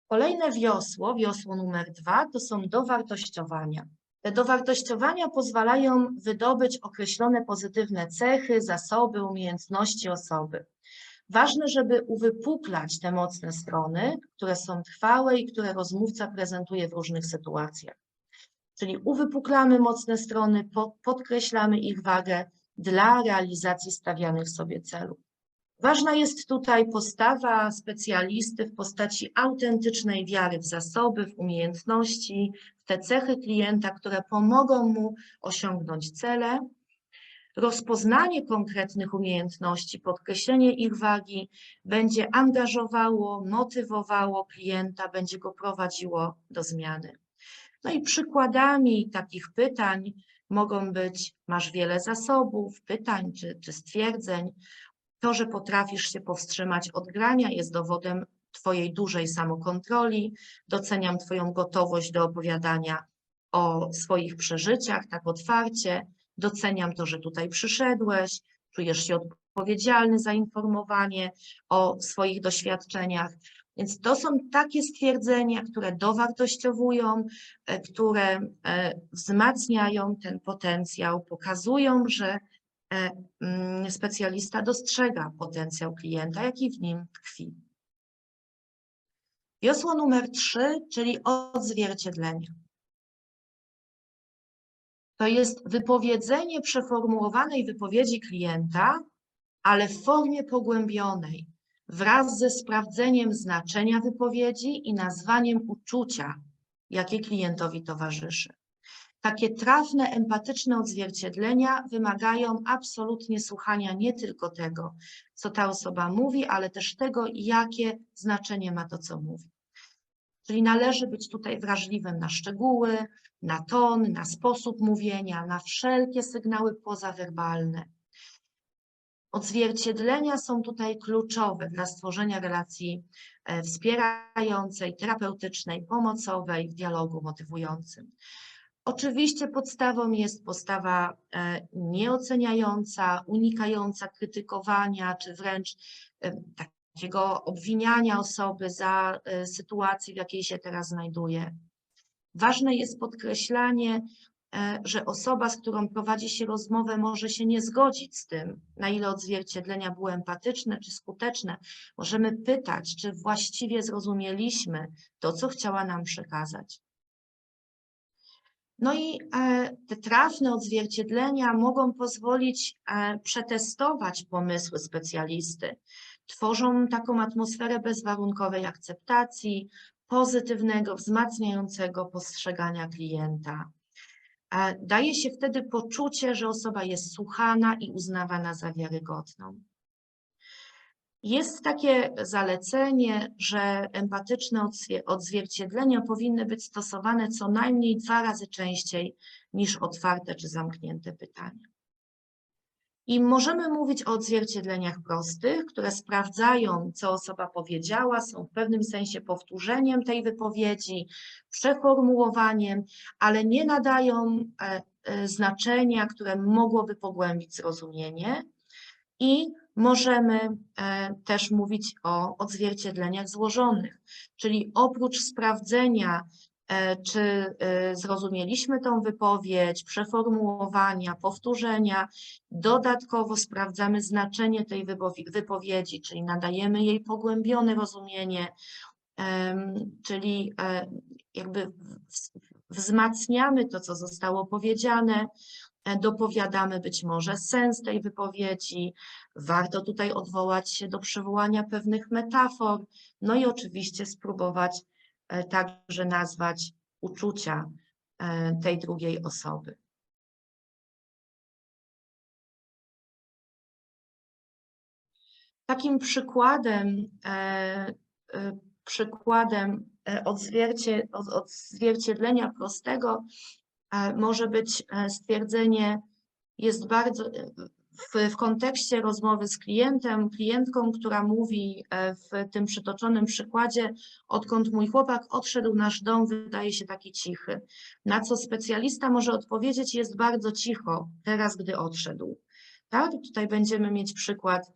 Kolejne wiosło numer 2, to są dowartościowania. Te dowartościowania pozwalają wydobyć określone pozytywne cechy, zasoby, umiejętności osoby. Ważne, żeby uwypuklać te mocne strony, które są trwałe i które rozmówca prezentuje w różnych sytuacjach. Czyli uwypuklamy mocne strony, podkreślamy ich wagę dla realizacji stawianych sobie celów. Ważna jest tutaj postawa specjalisty w postaci autentycznej wiary w zasoby, w umiejętności, w te cechy klienta, które pomogą mu osiągnąć cele. Rozpoznanie konkretnych umiejętności, podkreślenie ich wagi będzie angażowało, motywowało klienta, będzie go prowadziło do zmiany. No i przykładami takich pytań mogą być: masz wiele zasobów, pytań czy stwierdzeń. To, że potrafisz się powstrzymać od grania, jest dowodem Twojej dużej samokontroli. Doceniam Twoją gotowość do opowiadania o swoich przeżyciach tak otwarcie. Doceniam to, że tutaj przyszedłeś, czujesz się odpowiedzialny za informowanie o swoich doświadczeniach. Więc to są takie stwierdzenia, które dowartościowują, które wzmacniają ten potencjał, pokazują, że specjalista dostrzega potencjał klienta, jaki w nim tkwi. Wiosło numer 3, czyli odzwierciedlenie. To jest wypowiedzenie przeformułowanej wypowiedzi klienta, ale w formie pogłębionej, wraz ze sprawdzeniem znaczenia wypowiedzi i nazwaniem uczucia, jakie klientowi towarzyszy. Takie trafne, empatyczne odzwierciedlenia wymagają absolutnie słuchania nie tylko tego, co ta osoba mówi, ale też tego, jakie znaczenie ma to, co mówi. Czyli należy być tutaj wrażliwym na szczegóły, na ton, na sposób mówienia, na wszelkie sygnały pozawerbalne. Odzwierciedlenia są tutaj kluczowe dla stworzenia relacji wspierającej, terapeutycznej, pomocowej, w dialogu motywującym. Oczywiście podstawą jest postawa nieoceniająca, unikająca krytykowania, czy wręcz takiego obwiniania osoby za sytuację, w jakiej się teraz znajduje. Ważne jest podkreślanie, że osoba, z którą prowadzi się rozmowę, może się nie zgodzić z tym, na ile odzwierciedlenia były empatyczne czy skuteczne. Możemy pytać, czy właściwie zrozumieliśmy to, co chciała nam przekazać. No i te trafne odzwierciedlenia mogą pozwolić przetestować pomysły specjalisty. Tworzą taką atmosferę bezwarunkowej akceptacji, pozytywnego, wzmacniającego postrzegania klienta. Daje się wtedy poczucie, że osoba jest słuchana i uznawana za wiarygodną. Jest takie zalecenie, że empatyczne odzwierciedlenia powinny być stosowane co najmniej 2 razy częściej niż otwarte czy zamknięte pytania. I możemy mówić o odzwierciedleniach prostych, które sprawdzają, co osoba powiedziała, są w pewnym sensie powtórzeniem tej wypowiedzi, przeformułowaniem, ale nie nadają znaczenia, które mogłoby pogłębić zrozumienie. I możemy też mówić o odzwierciedleniach złożonych, czyli oprócz sprawdzenia, czy zrozumieliśmy tą wypowiedź, przeformułowania, powtórzenia, dodatkowo sprawdzamy znaczenie tej wypowiedzi, czyli nadajemy jej pogłębione rozumienie, czyli jakby wzmacniamy to, co zostało powiedziane, dopowiadamy być może sens tej wypowiedzi, warto tutaj odwołać się do przywołania pewnych metafor, no i oczywiście spróbować także nazwać uczucia tej drugiej osoby. Takim przykładem odzwierciedlenia prostego może być stwierdzenie, jest bardzo w kontekście rozmowy z klientem, klientką, która mówi w tym przytoczonym przykładzie: odkąd mój chłopak odszedł, nasz dom wydaje się taki cichy. Na co specjalista może odpowiedzieć: jest bardzo cicho teraz, gdy odszedł. Tak? Tutaj będziemy mieć przykład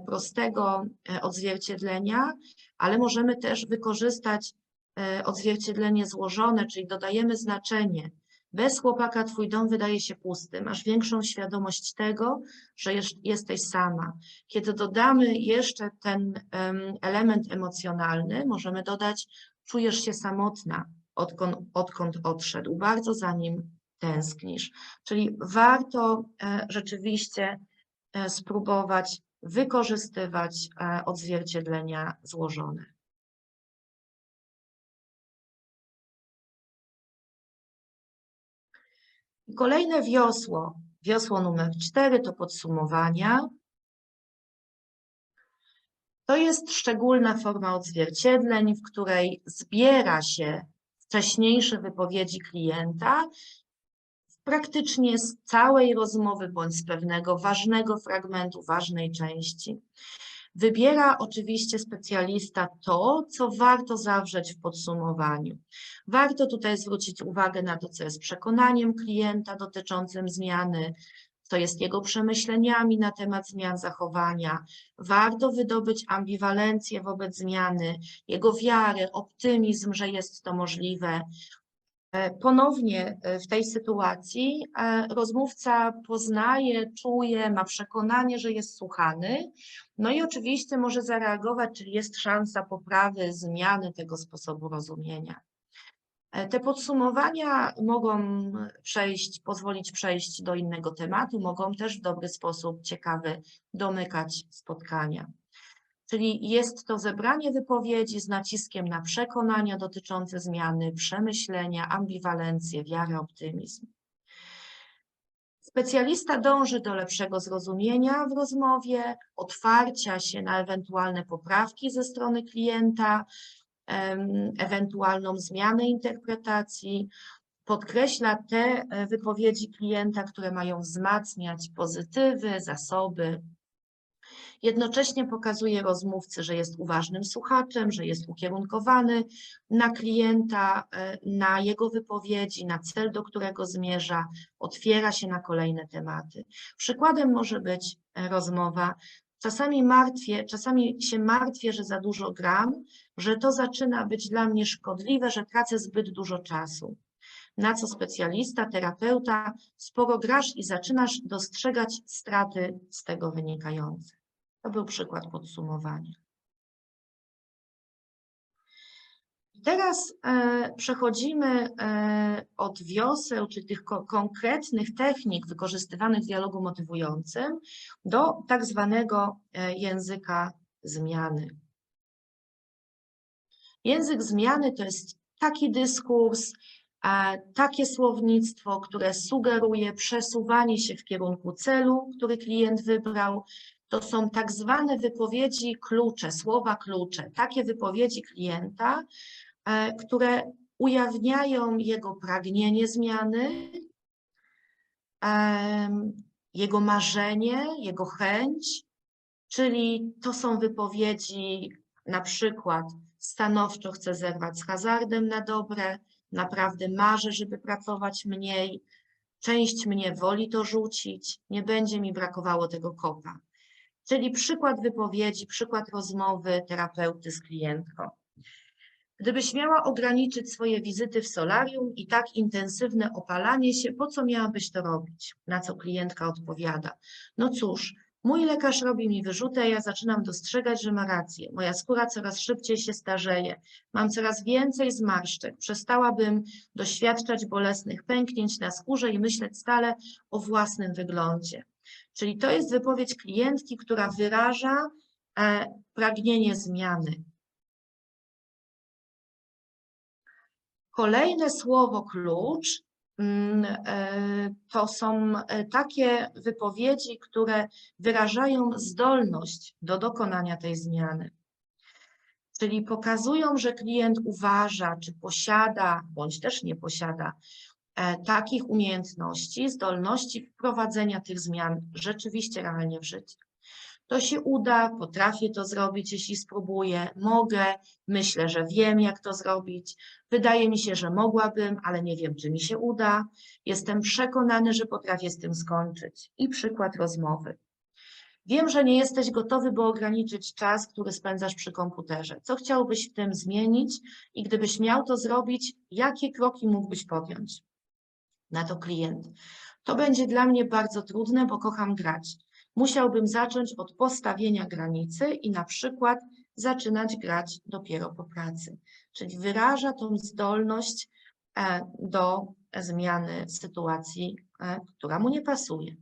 prostego odzwierciedlenia, ale możemy też wykorzystać odzwierciedlenie złożone, czyli dodajemy znaczenie. Bez chłopaka twój dom wydaje się pusty, masz większą świadomość tego, że jesteś sama. Kiedy dodamy jeszcze ten element emocjonalny, możemy dodać: czujesz się samotna, odkąd odszedł, bardzo za nim tęsknisz. Czyli warto rzeczywiście spróbować wykorzystywać odzwierciedlenia złożone. Kolejne wiosło numer 4 to podsumowania. To jest szczególna forma odzwierciedleń, w której zbiera się w wcześniejsze wypowiedzi klienta, praktycznie z całej rozmowy bądź z pewnego ważnego fragmentu, ważnej części. Wybiera oczywiście specjalista to, co warto zawrzeć w podsumowaniu. Warto tutaj zwrócić uwagę na to, co jest przekonaniem klienta dotyczącym zmiany, co jest jego przemyśleniami na temat zmian zachowania. Warto wydobyć ambiwalencję wobec zmiany, jego wiarę, optymizm, że jest to możliwe. Ponownie w tej sytuacji rozmówca poznaje, czuje, ma przekonanie, że jest słuchany, no i oczywiście może zareagować, czyli jest szansa poprawy, zmiany tego sposobu rozumienia. Te podsumowania mogą pozwolić przejść do innego tematu, mogą też w dobry sposób ciekawy domykać spotkania. Czyli jest to zebranie wypowiedzi z naciskiem na przekonania dotyczące zmiany, przemyślenia, ambiwalencję, wiarę, optymizm. Specjalista dąży do lepszego zrozumienia w rozmowie, otwarcia się na ewentualne poprawki ze strony klienta, ewentualną zmianę interpretacji, podkreśla te wypowiedzi klienta, które mają wzmacniać pozytywy, zasoby. Jednocześnie pokazuje rozmówcy, że jest uważnym słuchaczem, że jest ukierunkowany na klienta, na jego wypowiedzi, na cel, do którego zmierza, otwiera się na kolejne tematy. Przykładem może być rozmowa: czasami się martwię, że za dużo gram, że to zaczyna być dla mnie szkodliwe, że tracę zbyt dużo czasu. Na co specjalista, terapeuta: sporo grasz i zaczynasz dostrzegać straty z tego wynikające. To był przykład podsumowania. Teraz przechodzimy od wioseł, czy tych konkretnych technik wykorzystywanych w dialogu motywującym, do tak zwanego języka zmiany. Język zmiany to jest taki dyskurs, takie słownictwo, które sugeruje przesuwanie się w kierunku celu, który klient wybrał. To są tak zwane wypowiedzi klucze, słowa klucze, takie wypowiedzi klienta, które ujawniają jego pragnienie zmiany, jego marzenie, jego chęć, czyli to są wypowiedzi na przykład: stanowczo chcę zerwać z hazardem na dobre, naprawdę marzę, żeby pracować mniej, część mnie woli to rzucić, nie będzie mi brakowało tego kopa. Czyli przykład wypowiedzi, przykład rozmowy terapeuty z klientką. Gdybyś miała ograniczyć swoje wizyty w solarium i tak intensywne opalanie się, po co miałabyś to robić? Na co klientka odpowiada: no cóż, mój lekarz robi mi wyrzuty, a ja zaczynam dostrzegać, że ma rację. Moja skóra coraz szybciej się starzeje, mam coraz więcej zmarszczek, przestałabym doświadczać bolesnych pęknięć na skórze i myśleć stale o własnym wyglądzie. Czyli to jest wypowiedź klientki, która wyraża pragnienie zmiany. Kolejne słowo klucz to są takie wypowiedzi, które wyrażają zdolność do dokonania tej zmiany. Czyli pokazują, że klient uważa, czy posiada, bądź też nie posiada takich umiejętności, zdolności wprowadzenia tych zmian rzeczywiście realnie w życie. To się uda, potrafię to zrobić, jeśli spróbuję, mogę, myślę, że wiem, jak to zrobić, wydaje mi się, że mogłabym, ale nie wiem, czy mi się uda, jestem przekonany, że potrafię z tym skończyć. I przykład rozmowy. Wiem, że nie jesteś gotowy, by ograniczyć czas, który spędzasz przy komputerze. Co chciałbyś w tym zmienić i gdybyś miał to zrobić, jakie kroki mógłbyś podjąć? Na to klient: to będzie dla mnie bardzo trudne, bo kocham grać. Musiałbym zacząć od postawienia granicy i na przykład zaczynać grać dopiero po pracy. Czyli wyraża tą zdolność do zmiany sytuacji, która mu nie pasuje.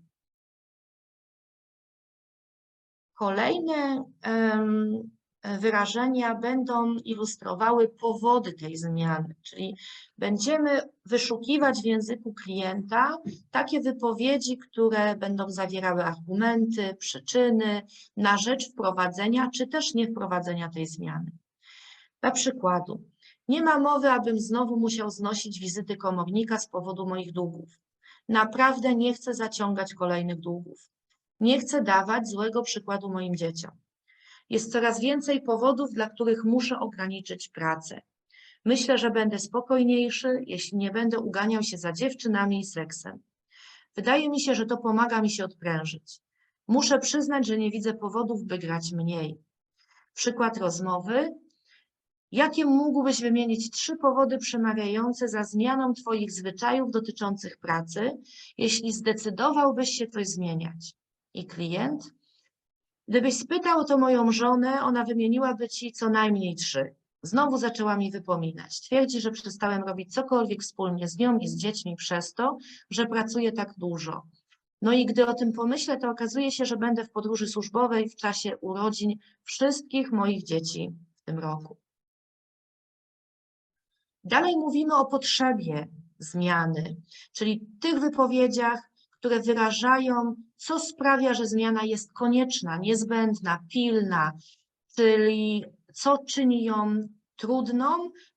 Kolejne wyrażenia będą ilustrowały powody tej zmiany, czyli będziemy wyszukiwać w języku klienta takie wypowiedzi, które będą zawierały argumenty, przyczyny na rzecz wprowadzenia czy też nie wprowadzenia tej zmiany. Dla przykładu: Nie ma mowy, abym znowu musiał znosić wizyty komornika z powodu moich długów. Naprawdę nie chcę zaciągać kolejnych długów. Nie chcę dawać złego przykładu moim dzieciom. Jest coraz więcej powodów, dla których muszę ograniczyć pracę. Myślę, że będę spokojniejszy, jeśli nie będę uganiał się za dziewczynami i seksem. Wydaje mi się, że to pomaga mi się odprężyć. Muszę przyznać, że nie widzę powodów, by grać mniej. Przykład rozmowy. Jakie mógłbyś wymienić 3 powody przemawiające za zmianą Twoich zwyczajów dotyczących pracy, jeśli zdecydowałbyś się coś zmieniać? I klient. Gdybyś spytał to moją żonę, ona wymieniłaby Ci co najmniej 3. Znowu zaczęła mi wypominać. Twierdzi, że przestałem robić cokolwiek wspólnie z nią i z dziećmi przez to, że pracuję tak dużo. No i gdy o tym pomyślę, to okazuje się, że będę w podróży służbowej w czasie urodzin wszystkich moich dzieci w tym roku. Dalej mówimy o potrzebie zmiany, czyli tych wypowiedziach, które wyrażają, co sprawia, że zmiana jest konieczna, niezbędna, pilna, czyli co czyni ją trudną,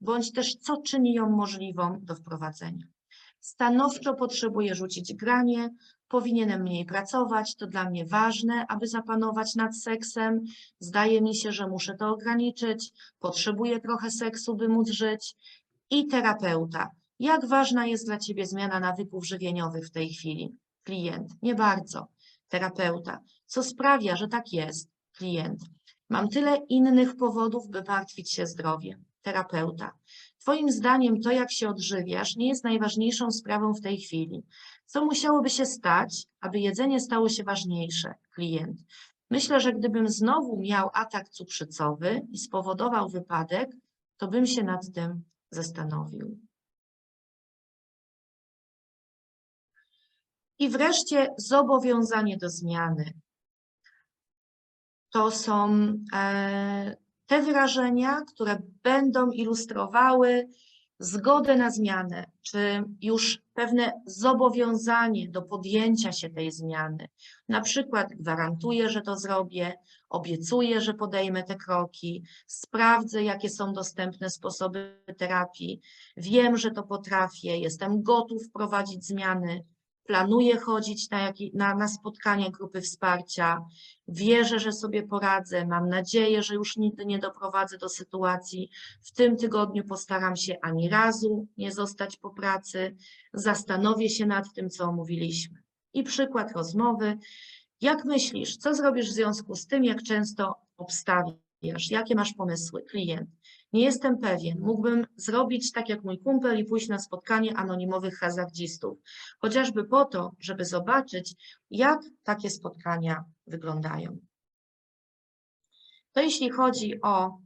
bądź też co czyni ją możliwą do wprowadzenia. Stanowczo potrzebuję rzucić granie, powinienem mniej pracować, to dla mnie ważne, aby zapanować nad seksem, zdaje mi się, że muszę to ograniczyć, potrzebuję trochę seksu, by móc żyć. I terapeuta. Jak ważna jest dla Ciebie zmiana nawyków żywieniowych w tej chwili? Klient. Nie bardzo. Terapeuta. Co sprawia, że tak jest? Klient. Mam tyle innych powodów, by martwić się zdrowiem. Terapeuta. Twoim zdaniem to, jak się odżywiasz, nie jest najważniejszą sprawą w tej chwili. Co musiałoby się stać, aby jedzenie stało się ważniejsze? Klient. Myślę, że gdybym znowu miał atak cukrzycowy i spowodował wypadek, to bym się nad tym zastanowił. I wreszcie zobowiązanie do zmiany. To są te wyrażenia, które będą ilustrowały zgodę na zmianę, czy już pewne zobowiązanie do podjęcia się tej zmiany. Na przykład gwarantuję, że to zrobię, obiecuję, że podejmę te kroki, sprawdzę, jakie są dostępne sposoby terapii, wiem, że to potrafię, jestem gotów wprowadzić zmiany, planuję chodzić na spotkania grupy wsparcia, wierzę, że sobie poradzę, mam nadzieję, że już nigdy nie doprowadzę do sytuacji. W tym tygodniu postaram się ani razu nie zostać po pracy, zastanowię się nad tym, co omówiliśmy. I przykład rozmowy. Jak myślisz, co zrobisz w związku z tym, jak często obstawiasz? Jakie masz pomysły? Klient. Nie jestem pewien. Mógłbym zrobić tak jak mój kumpel i pójść na spotkanie anonimowych hazardzistów. Chociażby po to, żeby zobaczyć, jak takie spotkania wyglądają. To jeśli chodzi o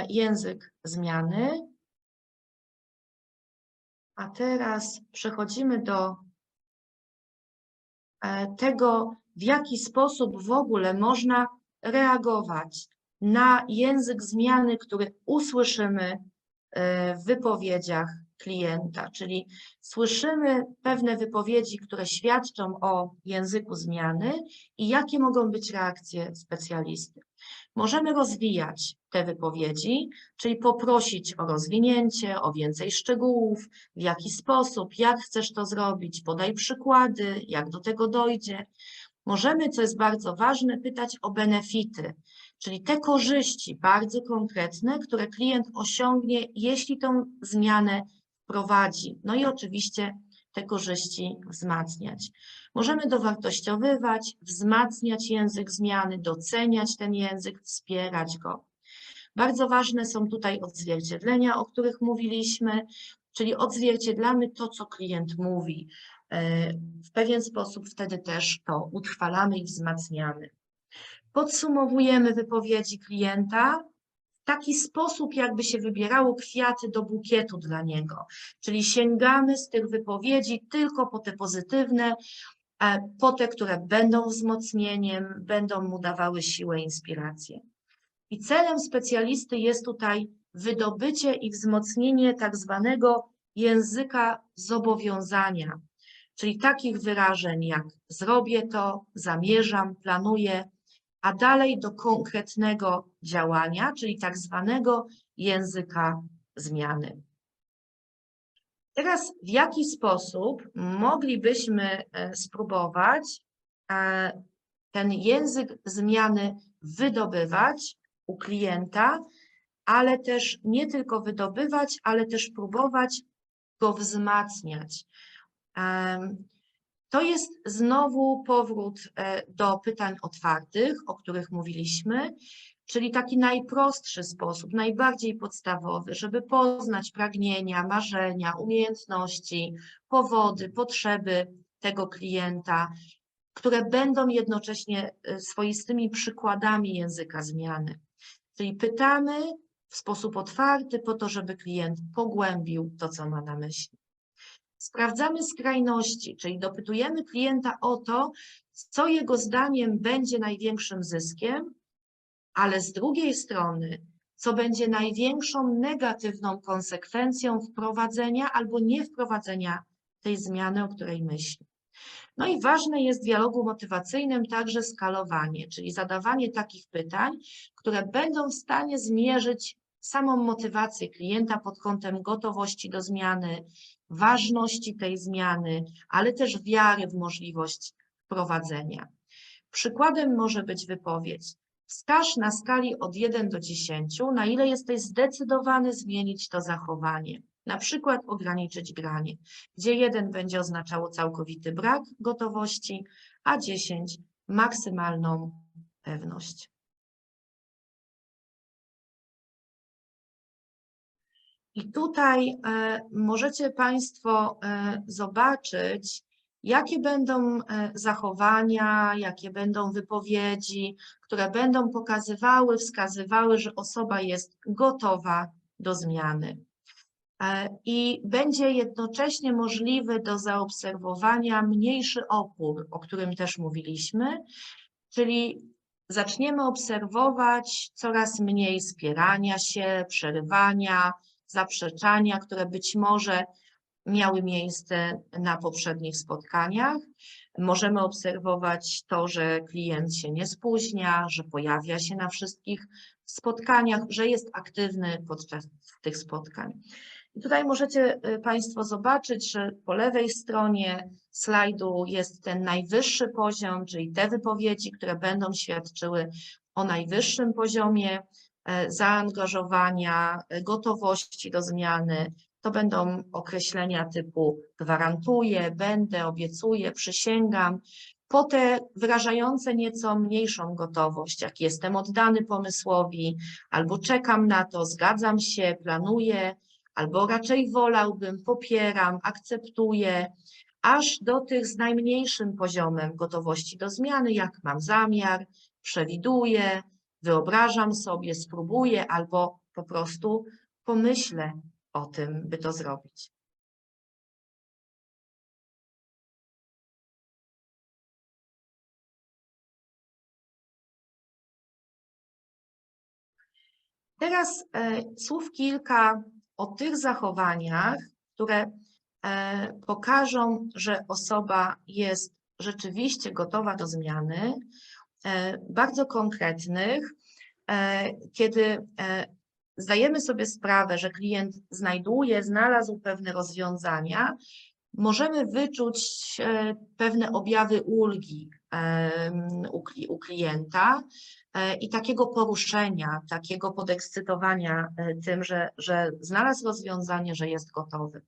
język zmiany. A teraz przechodzimy do tego, w jaki sposób w ogóle można reagować na język zmiany, który usłyszymy w wypowiedziach klienta, czyli słyszymy pewne wypowiedzi, które świadczą o języku zmiany i jakie mogą być reakcje specjalisty. Możemy rozwijać te wypowiedzi, czyli poprosić o rozwinięcie, o więcej szczegółów, w jaki sposób, jak chcesz to zrobić, podaj przykłady, jak do tego dojdzie. Możemy, co jest bardzo ważne, pytać o benefity, czyli te korzyści bardzo konkretne, które klient osiągnie, jeśli tą zmianę wprowadzi. No i oczywiście te korzyści wzmacniać. Możemy dowartościowywać, wzmacniać język zmiany, doceniać ten język, wspierać go. Bardzo ważne są tutaj odzwierciedlenia, o których mówiliśmy, czyli odzwierciedlamy to, co klient mówi. W pewien sposób wtedy też to utrwalamy i wzmacniamy. Podsumowujemy wypowiedzi klienta w taki sposób, jakby się wybierało kwiaty do bukietu dla niego. Czyli sięgamy z tych wypowiedzi tylko po te pozytywne, po te, które będą wzmocnieniem, będą mu dawały siłę, inspirację. I celem specjalisty jest tutaj wydobycie i wzmocnienie tak zwanego języka zobowiązania, czyli takich wyrażeń jak zrobię to, zamierzam, planuję, a dalej do konkretnego działania, czyli tak zwanego języka zmiany. Teraz w jaki sposób moglibyśmy spróbować ten język zmiany wydobywać u klienta, ale też nie tylko wydobywać, ale też próbować go wzmacniać. To jest znowu powrót do pytań otwartych, o których mówiliśmy, czyli taki najprostszy sposób, najbardziej podstawowy, żeby poznać pragnienia, marzenia, umiejętności, powody, potrzeby tego klienta, które będą jednocześnie swoistymi przykładami języka zmiany. Czyli pytamy w sposób otwarty po to, żeby klient pogłębił to, co ma na myśli. Sprawdzamy skrajności, czyli dopytujemy klienta o to, co jego zdaniem będzie największym zyskiem, ale z drugiej strony, co będzie największą negatywną konsekwencją wprowadzenia albo niewprowadzenia tej zmiany, o której myśli. No i ważne jest w dialogu motywacyjnym także skalowanie, czyli zadawanie takich pytań, które będą w stanie zmierzyć samą motywację klienta pod kątem gotowości do zmiany, ważności tej zmiany, ale też wiary w możliwość wprowadzenia. Przykładem może być wypowiedź: wskaż na skali od 1 do 10, na ile jesteś zdecydowany zmienić to zachowanie. Na przykład ograniczyć granie, gdzie 1 będzie oznaczało całkowity brak gotowości, a 10 maksymalną pewność. I tutaj możecie Państwo zobaczyć, jakie będą zachowania, jakie będą wypowiedzi, które będą pokazywały, wskazywały, że osoba jest gotowa do zmiany. I będzie jednocześnie możliwy do zaobserwowania mniejszy opór, o którym też mówiliśmy, czyli zaczniemy obserwować coraz mniej spierania się, przerywania, zaprzeczania, które być może miały miejsce na poprzednich spotkaniach. Możemy obserwować to, że klient się nie spóźnia, że pojawia się na wszystkich spotkaniach, że jest aktywny podczas tych spotkań. I tutaj możecie Państwo zobaczyć, że po lewej stronie slajdu jest ten najwyższy poziom, czyli te wypowiedzi, które będą świadczyły o najwyższym poziomie zaangażowania, gotowości do zmiany. To będą określenia typu gwarantuję, będę, obiecuję, przysięgam. Po te wyrażające nieco mniejszą gotowość, jak jestem oddany pomysłowi, albo czekam na to, zgadzam się, planuję, albo raczej wolałbym, popieram, akceptuję, aż do tych z najmniejszym poziomem gotowości do zmiany, jak mam zamiar, przewiduję, wyobrażam sobie, spróbuję, albo po prostu pomyślę o tym, by to zrobić. Teraz słów kilka o tych zachowaniach, które pokażą, że osoba jest rzeczywiście gotowa do zmiany, bardzo konkretnych, kiedy zdajemy sobie sprawę, że klient znalazł pewne rozwiązania, możemy wyczuć pewne objawy ulgi u klienta i takiego poruszenia, takiego podekscytowania tym, że znalazł rozwiązanie, że jest gotowy.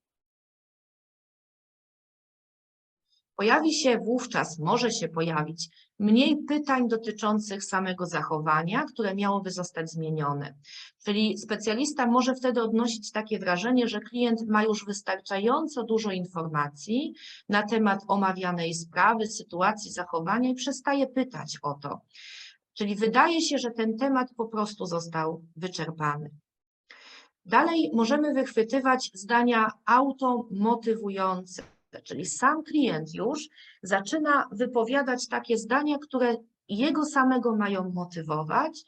Pojawi się wówczas, może się pojawić mniej pytań dotyczących samego zachowania, które miałoby zostać zmienione. Czyli specjalista może wtedy odnosić takie wrażenie, że klient ma już wystarczająco dużo informacji na temat omawianej sprawy, sytuacji, zachowania i przestaje pytać o to. Czyli wydaje się, że ten temat po prostu został wyczerpany. Dalej możemy wychwytywać zdania automotywujące. Czyli sam klient już zaczyna wypowiadać takie zdania, które jego samego mają motywować,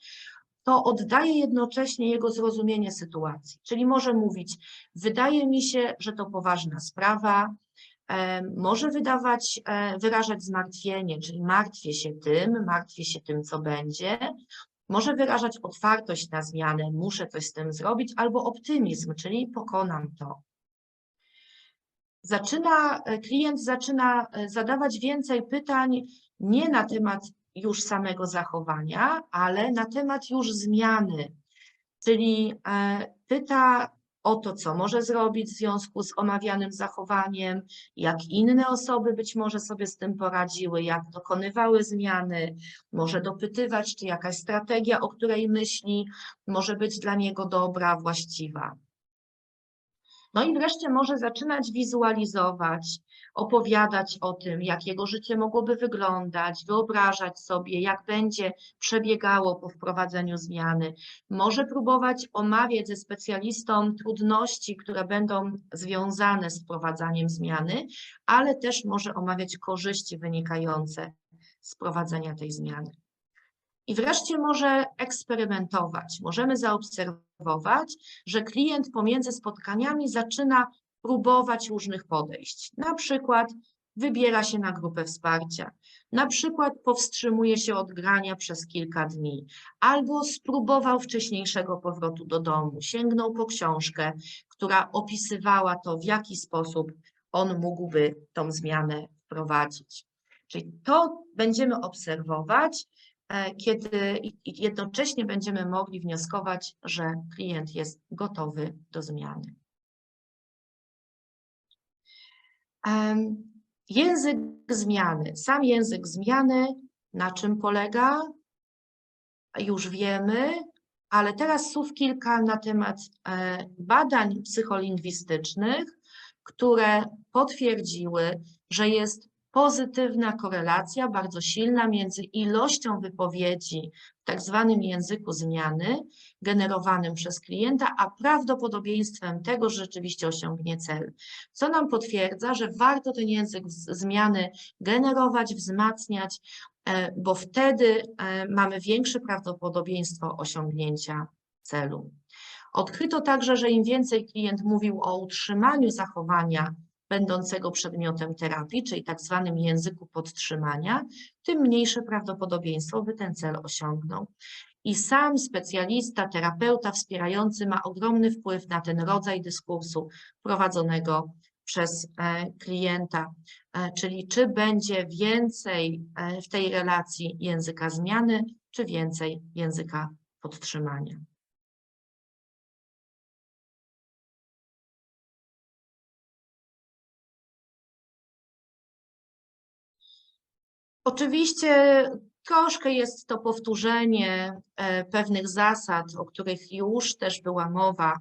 to oddaje jednocześnie jego zrozumienie sytuacji. Czyli może mówić: wydaje mi się, że to poważna sprawa, może wyrażać zmartwienie, czyli martwię się tym, co będzie, Może wyrażać otwartość na zmianę, muszę coś z tym zrobić, albo optymizm, czyli pokonam to. Klient zaczyna zadawać więcej pytań nie na temat już samego zachowania, ale na temat już zmiany, czyli pyta o to, co może zrobić w związku z omawianym zachowaniem, jak inne osoby być może sobie z tym poradziły, jak dokonywały zmiany, może dopytywać, czy jakaś strategia, o której myśli, może być dla niego dobra, właściwa. No i wreszcie może zaczynać wizualizować, opowiadać o tym, jak jego życie mogłoby wyglądać, wyobrażać sobie, jak będzie przebiegało po wprowadzeniu zmiany. Może próbować omawiać ze specjalistą trudności, które będą związane z wprowadzaniem zmiany, ale też może omawiać korzyści wynikające z wprowadzenia tej zmiany. I wreszcie może eksperymentować. Możemy zaobserwować, że klient pomiędzy spotkaniami zaczyna próbować różnych podejść. Na przykład wybiera się na grupę wsparcia, na przykład powstrzymuje się od grania przez kilka dni, albo spróbował wcześniejszego powrotu do domu, sięgnął po książkę, która opisywała to, w jaki sposób on mógłby tą zmianę wprowadzić. Czyli to będziemy obserwować, kiedy jednocześnie będziemy mogli wnioskować, że klient jest gotowy do zmiany. Język zmiany. Sam język zmiany, na czym polega? Już wiemy, ale teraz słów kilka na temat badań psycholingwistycznych, które potwierdziły, że jest pozytywna korelacja, bardzo silna między ilością wypowiedzi w tak zwanym języku zmiany generowanym przez klienta, a prawdopodobieństwem tego, że rzeczywiście osiągnie cel. Co nam potwierdza, że warto ten język zmiany generować, wzmacniać, bo wtedy mamy większe prawdopodobieństwo osiągnięcia celu. Odkryto także, że im więcej klient mówił o utrzymaniu zachowania będącego przedmiotem terapii, czyli tak zwanym języku podtrzymania, tym mniejsze prawdopodobieństwo, by ten cel osiągnął. I sam specjalista, terapeuta wspierający ma ogromny wpływ na ten rodzaj dyskursu prowadzonego przez klienta, czyli czy będzie więcej w tej relacji języka zmiany, czy więcej języka podtrzymania. Oczywiście troszkę jest to powtórzenie pewnych zasad, o których już też była mowa,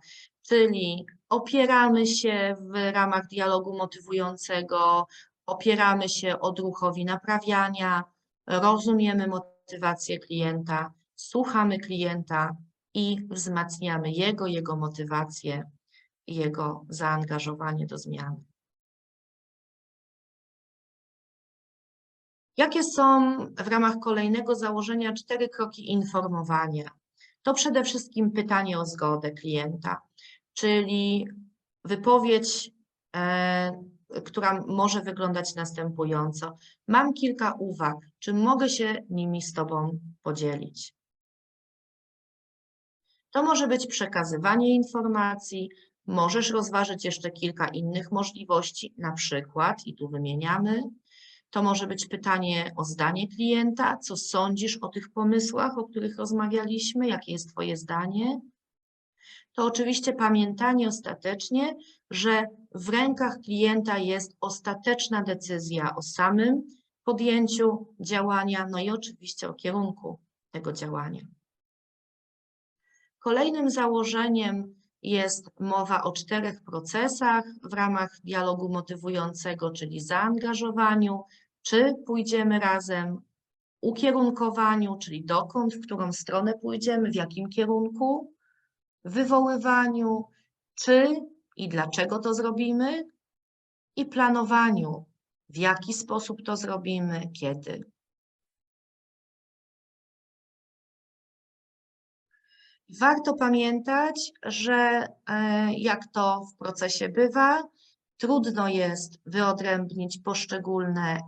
czyli opieramy się w ramach dialogu motywującego, opieramy się odruchowi naprawiania, rozumiemy motywację klienta, słuchamy klienta i wzmacniamy jego motywację i jego zaangażowanie do zmiany. Jakie są w ramach kolejnego założenia 4 kroki informowania? To przede wszystkim pytanie o zgodę klienta, czyli wypowiedź, która może wyglądać następująco. Mam kilka uwag, czy mogę się nimi z Tobą podzielić? To może być przekazywanie informacji, możesz rozważyć jeszcze kilka innych możliwości, na przykład, i tu wymieniamy, to może być pytanie o zdanie klienta, co sądzisz o tych pomysłach, o których rozmawialiśmy, jakie jest Twoje zdanie. To oczywiście pamiętanie ostatecznie, że w rękach klienta jest ostateczna decyzja o samym podjęciu działania, no i oczywiście o kierunku tego działania. Kolejnym założeniem jest mowa o 4 procesach w ramach dialogu motywującego, czyli zaangażowaniu, czy pójdziemy razem, ukierunkowaniu, czyli dokąd, w którą stronę pójdziemy, w jakim kierunku, wywoływaniu, czy i dlaczego to zrobimy, i planowaniu, w jaki sposób to zrobimy, kiedy. Warto pamiętać, że jak to w procesie bywa, Trudno jest wyodrębnić poszczególne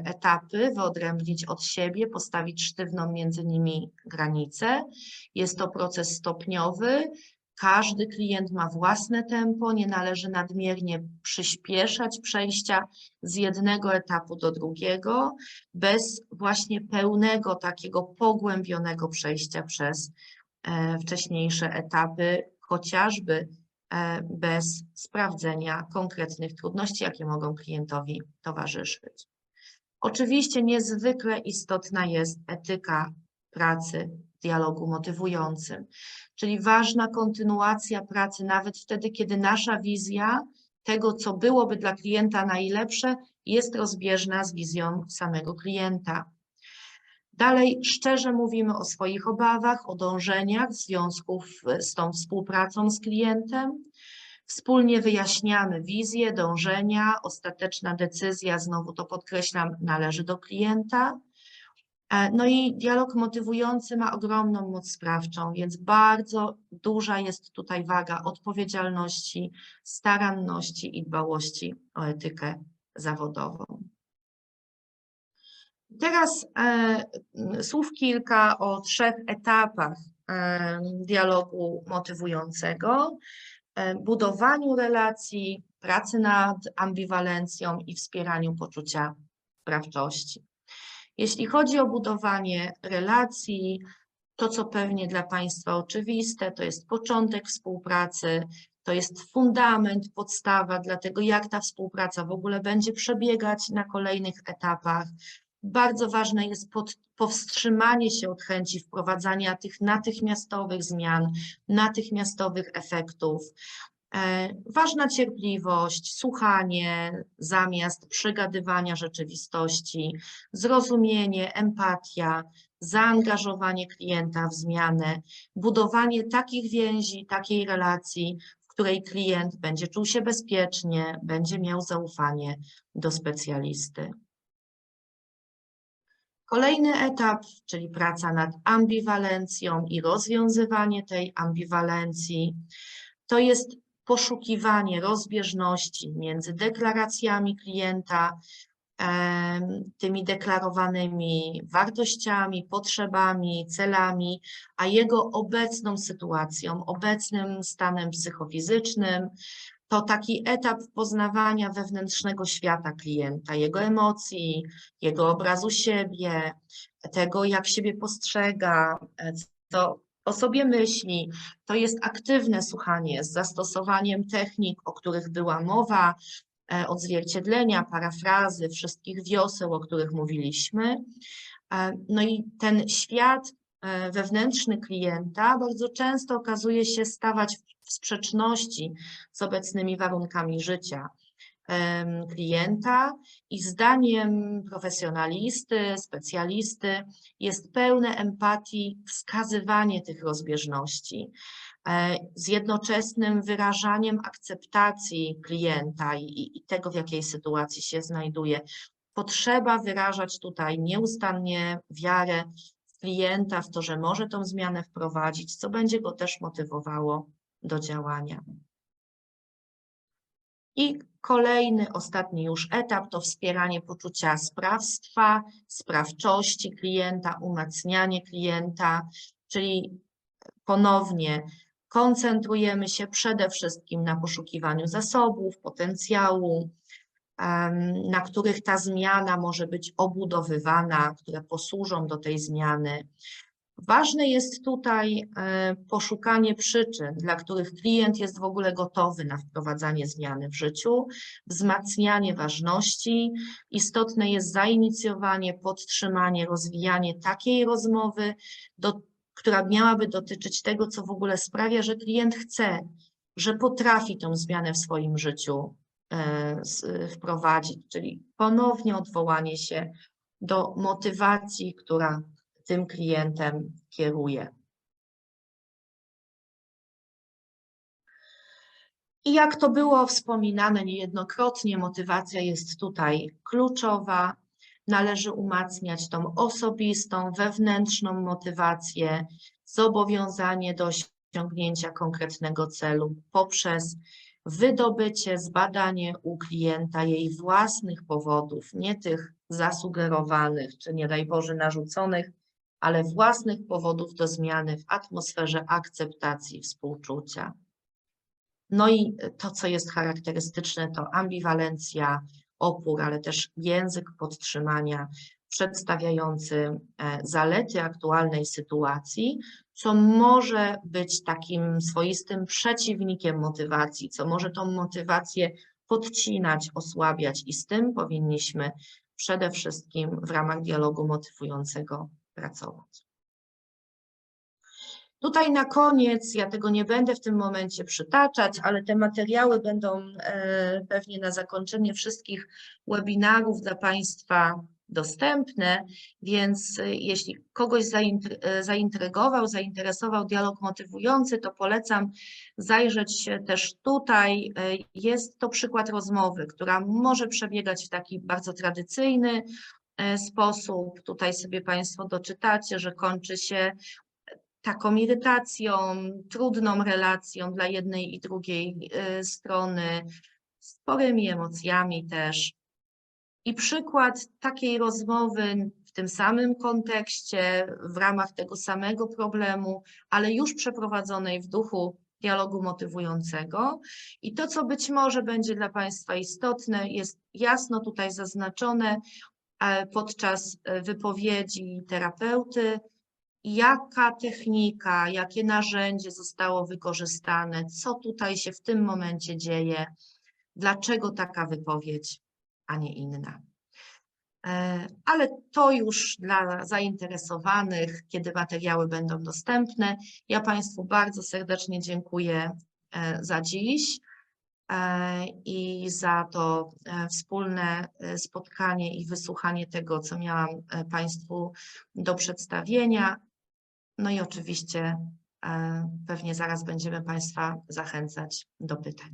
etapy, wyodrębnić od siebie, postawić sztywną między nimi granicę. Jest to proces stopniowy. Każdy klient ma własne tempo, nie należy nadmiernie przyspieszać przejścia z jednego etapu do drugiego, bez właśnie pełnego takiego pogłębionego przejścia przez wcześniejsze etapy, chociażby bez sprawdzenia konkretnych trudności, jakie mogą klientowi towarzyszyć. Oczywiście niezwykle istotna jest etyka pracy w dialogu motywującym, czyli ważna kontynuacja pracy nawet wtedy, kiedy nasza wizja tego, co byłoby dla klienta najlepsze, jest rozbieżna z wizją samego klienta. Dalej szczerze mówimy o swoich obawach, o dążeniach w związku z tą współpracą z klientem. Wspólnie wyjaśniamy wizję, dążenia, ostateczna decyzja, znowu to podkreślam, należy do klienta. No i dialog motywujący ma ogromną moc sprawczą, więc bardzo duża jest tutaj waga odpowiedzialności, staranności i dbałości o etykę zawodową. Teraz słów kilka o 3 etapach dialogu motywującego: budowaniu relacji, pracy nad ambiwalencją i wspieraniu poczucia sprawczości. Jeśli chodzi o budowanie relacji, to co pewnie dla Państwa oczywiste, to jest początek współpracy, to jest fundament, podstawa dla tego, jak ta współpraca w ogóle będzie przebiegać na kolejnych etapach. Bardzo ważne jest powstrzymanie się od chęci wprowadzania tych natychmiastowych zmian, natychmiastowych efektów. Ważna cierpliwość, słuchanie zamiast przegadywania rzeczywistości, zrozumienie, empatia, zaangażowanie klienta w zmianę, budowanie takich więzi, takiej relacji, w której klient będzie czuł się bezpiecznie, będzie miał zaufanie do specjalisty. Kolejny etap, czyli praca nad ambiwalencją i rozwiązywanie tej ambiwalencji, to jest poszukiwanie rozbieżności między deklaracjami klienta, tymi deklarowanymi wartościami, potrzebami, celami, a jego obecną sytuacją, obecnym stanem psychofizycznym. To taki etap poznawania wewnętrznego świata klienta, jego emocji, jego obrazu siebie, tego, jak siebie postrzega, co o sobie myśli. To jest aktywne słuchanie z zastosowaniem technik, o których była mowa, odzwierciedlenia, parafrazy, wszystkich wioseł, o których mówiliśmy. No i ten świat wewnętrzny klienta bardzo często okazuje się stawać w sprzeczności z obecnymi warunkami życia klienta i zdaniem profesjonalisty, specjalisty jest pełne empatii wskazywanie tych rozbieżności z jednoczesnym wyrażaniem akceptacji klienta i tego, w jakiej sytuacji się znajduje. Potrzeba wyrażać tutaj nieustannie wiarę w klienta, w to, że może tą zmianę wprowadzić, co będzie go też motywowało do działania. I kolejny, ostatni już etap to wspieranie poczucia sprawstwa, sprawczości klienta, umacnianie klienta, czyli ponownie koncentrujemy się przede wszystkim na poszukiwaniu zasobów, potencjału, na których ta zmiana może być obudowywana, które posłużą do tej zmiany. Ważne jest tutaj poszukanie przyczyn, dla których klient jest w ogóle gotowy na wprowadzanie zmiany w życiu, wzmacnianie ważności. Istotne jest zainicjowanie, podtrzymanie, rozwijanie takiej rozmowy, która miałaby dotyczyć tego, co w ogóle sprawia, że klient chce, że potrafi tę zmianę w swoim życiu wprowadzić, czyli ponownie odwołanie się do motywacji, która tym klientem kieruje. I jak to było wspominane niejednokrotnie, motywacja jest tutaj kluczowa. Należy umacniać tą osobistą, wewnętrzną motywację, zobowiązanie do osiągnięcia konkretnego celu poprzez wydobycie, zbadanie u klienta jej własnych powodów, nie tych zasugerowanych, czy nie daj Boże narzuconych, ale własnych powodów do zmiany w atmosferze akceptacji, współczucia. No i to, co jest charakterystyczne, to ambiwalencja, opór, ale też język podtrzymania przedstawiający zalety aktualnej sytuacji, co może być takim swoistym przeciwnikiem motywacji, co może tą motywację podcinać, osłabiać i z tym powinniśmy przede wszystkim w ramach dialogu motywującego pracować. Tutaj na koniec, ja tego nie będę w tym momencie przytaczać, ale te materiały będą pewnie na zakończenie wszystkich webinarów dla Państwa dostępne, więc jeśli kogoś zainteresował dialog motywujący, to polecam zajrzeć się też tutaj. Jest to przykład rozmowy, która może przebiegać w taki bardzo tradycyjny sposób. Tutaj sobie Państwo doczytacie, że kończy się taką irytacją, trudną relacją dla jednej i drugiej strony, sporymi emocjami też. I przykład takiej rozmowy w tym samym kontekście, w ramach tego samego problemu, ale już przeprowadzonej w duchu dialogu motywującego. I to, co być może będzie dla Państwa istotne, jest jasno tutaj zaznaczone podczas wypowiedzi terapeuty, jaka technika, jakie narzędzie zostało wykorzystane, co tutaj się w tym momencie dzieje, dlaczego taka wypowiedź, a nie inna. Ale to już dla zainteresowanych, kiedy materiały będą dostępne. Ja Państwu bardzo serdecznie dziękuję za dziś i za to wspólne spotkanie i wysłuchanie tego, co miałam Państwu do przedstawienia. No i oczywiście pewnie zaraz będziemy Państwa zachęcać do pytań.